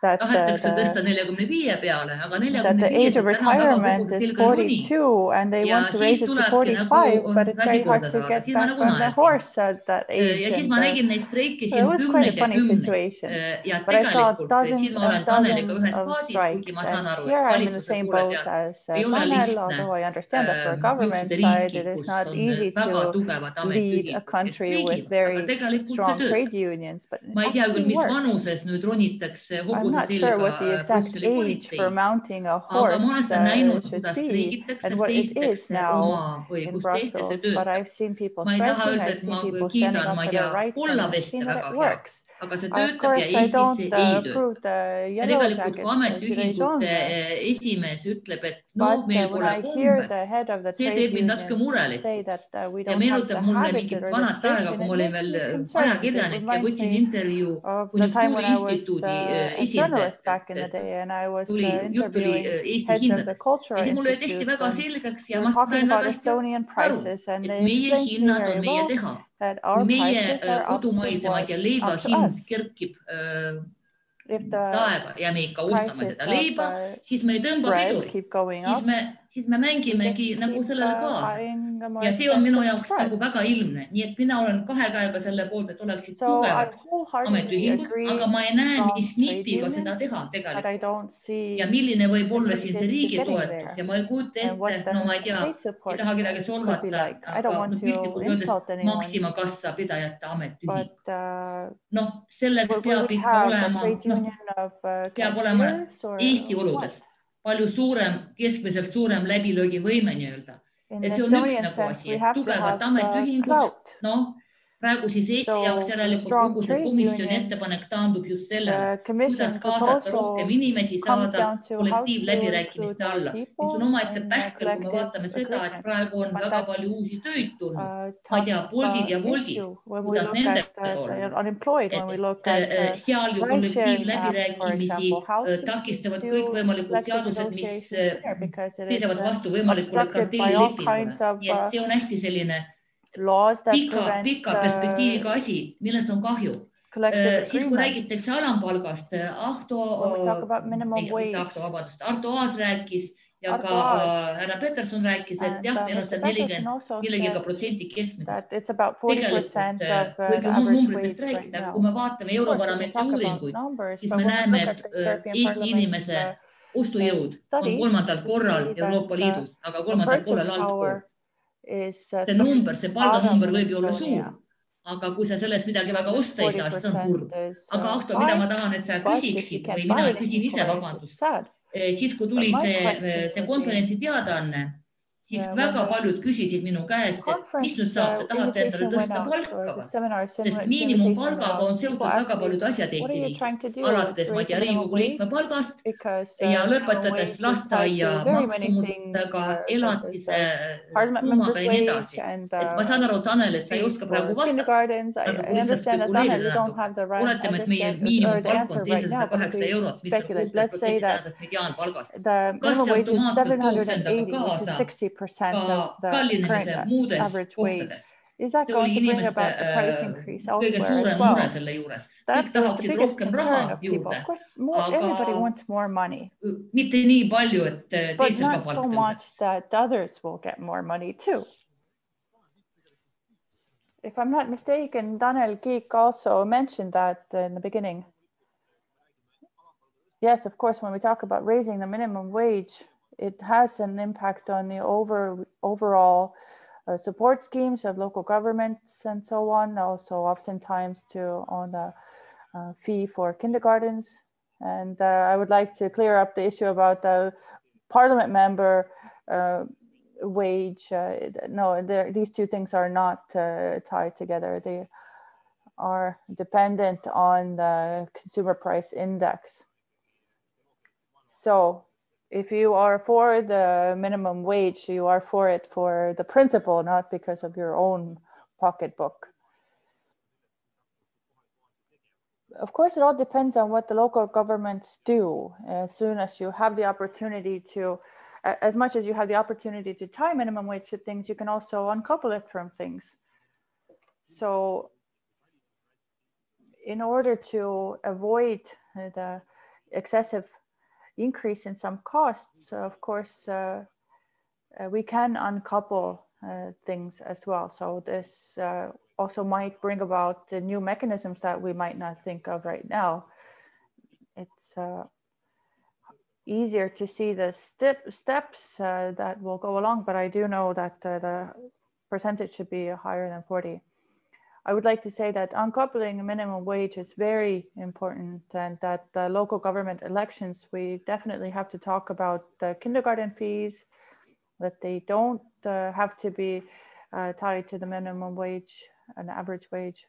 that the age of retirement is 42 and they want to raise it to 45, but it's very hard to get back on the horse at that age. It was quite a funny situation. But I saw dozens and dozens of strikes, and here I'm in the same boat as Tanel, although I understand that for a government side it is not easy to lead a country with very strong trade unions, but it actually works. I'm not sure what the exact age for mounting a horse should be and what it is now in Brussels, but I've seen people striking, I've seen people standing up for their rights, and I've seen that it works. Of course, I don't approve the yellow jackets, but when I hear the head of the trade union say that we don't have the habit or the tradition, it makes me concerned. It reminds me of the time when I was a journalist back in the day, and I was interviewing heads of the cultural institute, and we were talking about Estonian prices, and they explained to me very well that our prices are up to us. If the prices of bread keep going up, siis me mängimegi nagu sellele kaasa. Ja see on minu jaoks nagu väga ilmne. Nii et mina olen kahe käega selle poolt, et oleksid tugevad ametiühingud, aga ma ei näe, mis nipiga seda teha tegelikult. Ja milline võib olla siin see riigi toetus. Ja ma ei kujuta ette, no ma ei tea, ei taha kedagi solvata, aga piltlikult öeldes Maxima kassa pidajate ametiühing. Noh, selleks peab ikka olema Eesti oludest palju suurem, keskmiselt suurem läbilöögi võime nii-öelda. Ja see on üks nagu asi, et tugevad ametiühingud, noh, praegu siis Eesti jaoks järelikult kogu see komisjoni ettepanek taandub just sellele, kuidas kaasata rohkem inimesi, saada kollektiivläbirääkimiste alla, mis on omaette pähkel, kui me vaatame seda, et praegu on väga palju uusi töid tulnud. Ma ei tea, Boltid ja Woldid, kuidas nendel on. Et seal ju kollektiivläbirääkimisi takistavad kõikvõimalikud seadused, mis seisavad vastu võimalikule kartellilepingule. Nii et see on hästi selline pika perspektiiviga asi, millest on kahju. Siis kui räägitakse alampalgast, Arto Aas rääkis ja ka härra Peterson rääkis, et jah, meil on see 40% keskmisest. Tegelikult võib ju numbritest rääkida, kui me vaatame Eurobaromeetri uuringuid, siis me näeme, et Eesti inimese ostujõud on 3. korral Euroopa Liidus, aga 3. korral altpool. See number, see palganumber võib ju olla suur, aga kui sa sellest midagi väga osta ei saa, siis on kurb. Aga Ahto, mida ma tahan, et sa küsiksid või mina küsin ise, vabandust, siis kui tuli see konverentsi teadaanne, siis väga paljud küsisid minu käest, et mis nüüd saab, te tahate endale tõsta palka, sest miinimumpalgaga on seotud väga paljud asjad Eesti riigis, alates, ma ei tea, Riigikogu liikme palgast ja lõpetades lasteaia maksumusega, elatise, summaga ja nii edasi. Et ma saan aru, Tanel, et sa ei oska praegu vastata, aga kui lihtsalt spekuleerida natuke, oletame, et meie miinimumpalk on 708 eurot, mis on 60% tänasest mediaanpalgast. Kas see automaatselt tooks endaga kaasa kallinemise muudes kohtades? See oli inimeste kõige suurem mure selle juures. Kõik tahaksid rohkem raha juurde, aga mitte nii palju, et teistel ka palk tõuseks. If I'm not mistaken, Daniel Geek also mentioned that in the beginning. Yes, of course, when we talk about raising the minimum wage, it has an impact on the overall support schemes of local governments and so on. Also, oftentimes on the fee for kindergartens. And I would like to clear up the issue about the parliament member wage. No, these two things are not tied together. They are dependent on the consumer price index. So if you are for the minimum wage, you are for it for the principle, not because of your own pocketbook. Of course, it all depends on what the local governments do. As soon as you have the opportunity to, as much as you have the opportunity to tie minimum wage to things, you can also uncouple it from things. So in order to avoid the excessive increase in some costs, of course, we can uncouple things as well. So this also might bring about new mechanisms that we might not think of right now. It's easier to see the steps that will go along, but I do know that the percentage should be higher than 40. I would like to say that uncoupling minimum wage is very important, and that the local government elections, we definitely have to talk about the kindergarten fees, that they don't have to be tied to the minimum wage, an average wage.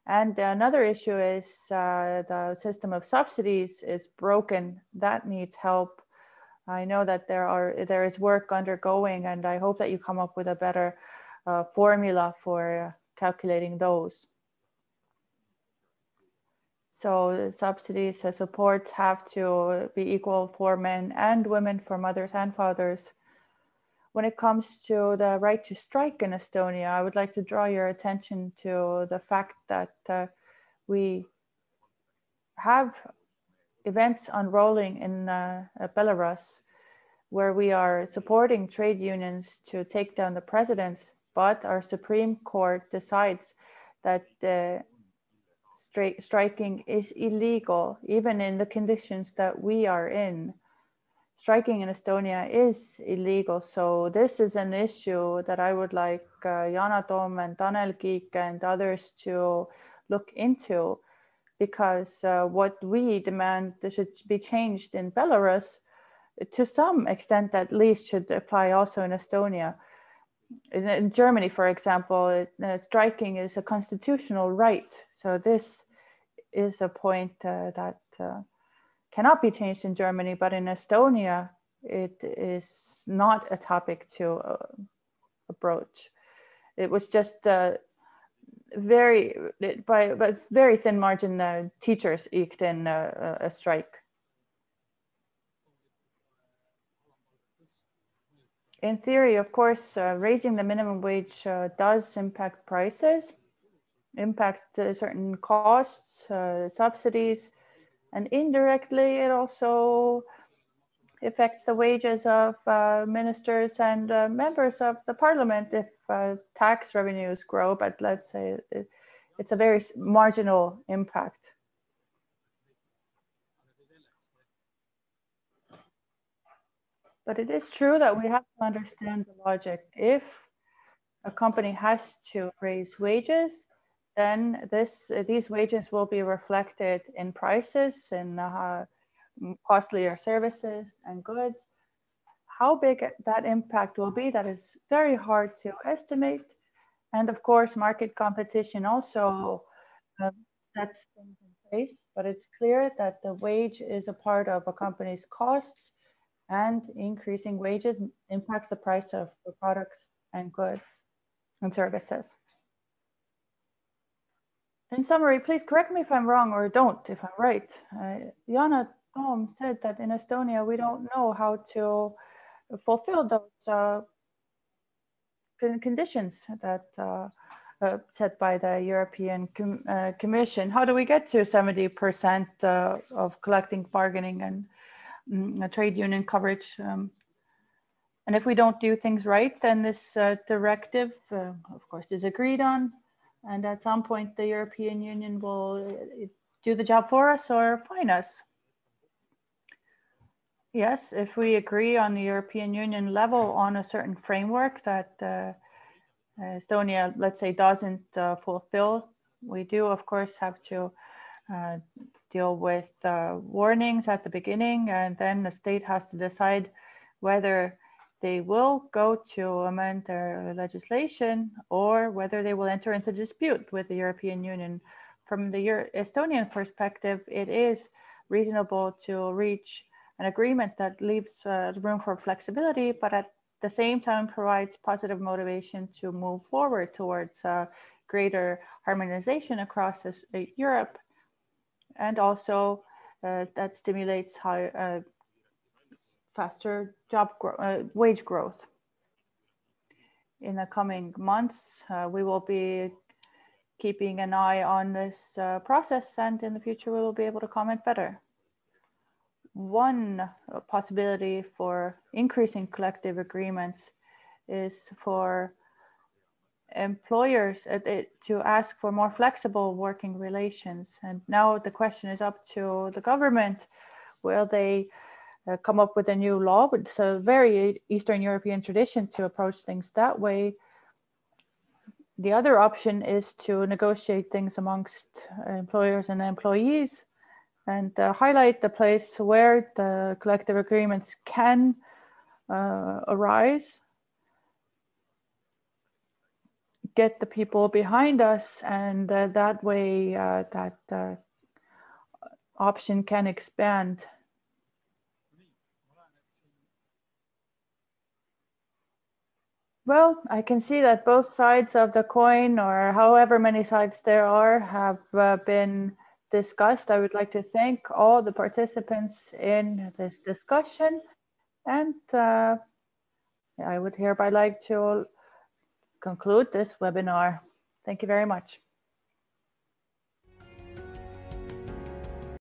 And another issue is the system of subsidies is broken. That needs help. I know that there is work undergoing, and I hope that you come up with a better formula for calculating those. So subsidies, supports have to be equal for men and women, for mothers and fathers. When it comes to the right to strike in Estonia, I would like to draw your attention to the fact that we have events unrolling in Belarus where we are supporting trade unions to take down the presidents, but our Supreme Court decides that striking is illegal, even in the conditions that we are in. Striking in Estonia is illegal. So this is an issue that I would like Yana, Toom and Tanel Kiik and others to look into, because what we demand should be changed in Belarus, to some extent at least, should apply also in Estonia. In Germany, for example, striking is a constitutional right. So this is a point that cannot be changed in Germany, but in Estonia, it is not a topic to approach. It was just by very thin margin, teachers eked in a strike. In theory, of course, raising the minimum wage does impact prices, impacts certain costs, subsidies, and indirectly it also affects the wages of ministers and members of the parliament if tax revenues grow, but let's say it's a very marginal impact. But it is true that we have to understand the logic. If a company has to raise wages, then these wages will be reflected in prices and costlier services and goods. How big that impact will be, that is very hard to estimate. And of course, market competition also sets things in place, but it's clear that the wage is a part of a company's costs, and increasing wages impacts the price of the products and goods and services. In summary, please correct me if I'm wrong or don't if I'm right. Yana Toom said that in Estonia, we don't know how to fulfill those conditions that set by the European Commission. How do we get to 70% of collective bargaining and trade union coverage? And if we don't do things right, then this directive, of course, is agreed on. And at some point, the European Union will do the job for us or fine us. Yes, if we agree on the European Union level on a certain framework that Estonia, let's say, doesn't fulfill, we do, of course, have to deal with warnings at the beginning, and then the state has to decide whether they will go to amend their legislation or whether they will enter into dispute with the European Union. From the Estonian perspective, it is reasonable to reach an agreement that leaves room for flexibility, but at the same time provides positive motivation to move forward towards greater harmonization across Europe, and also that stimulates faster wage growth. In the coming months, we will be keeping an eye on this process, and in the future we will be able to comment better. One possibility for increasing collective agreements is for employers to ask for more flexible working relations. And now the question is up to the government. Will they come up with a new law? It's a very Eastern European tradition to approach things that way. The other option is to negotiate things amongst employers and employees and highlight the place where the collective agreements can arise, get the people behind us, and that way that option can expand. Well, I can see that both sides of the coin, or however many sides there are, have been discussed. I would like to thank all the participants in this discussion, and I would hereby like to conclude this webinar. Thank you very much.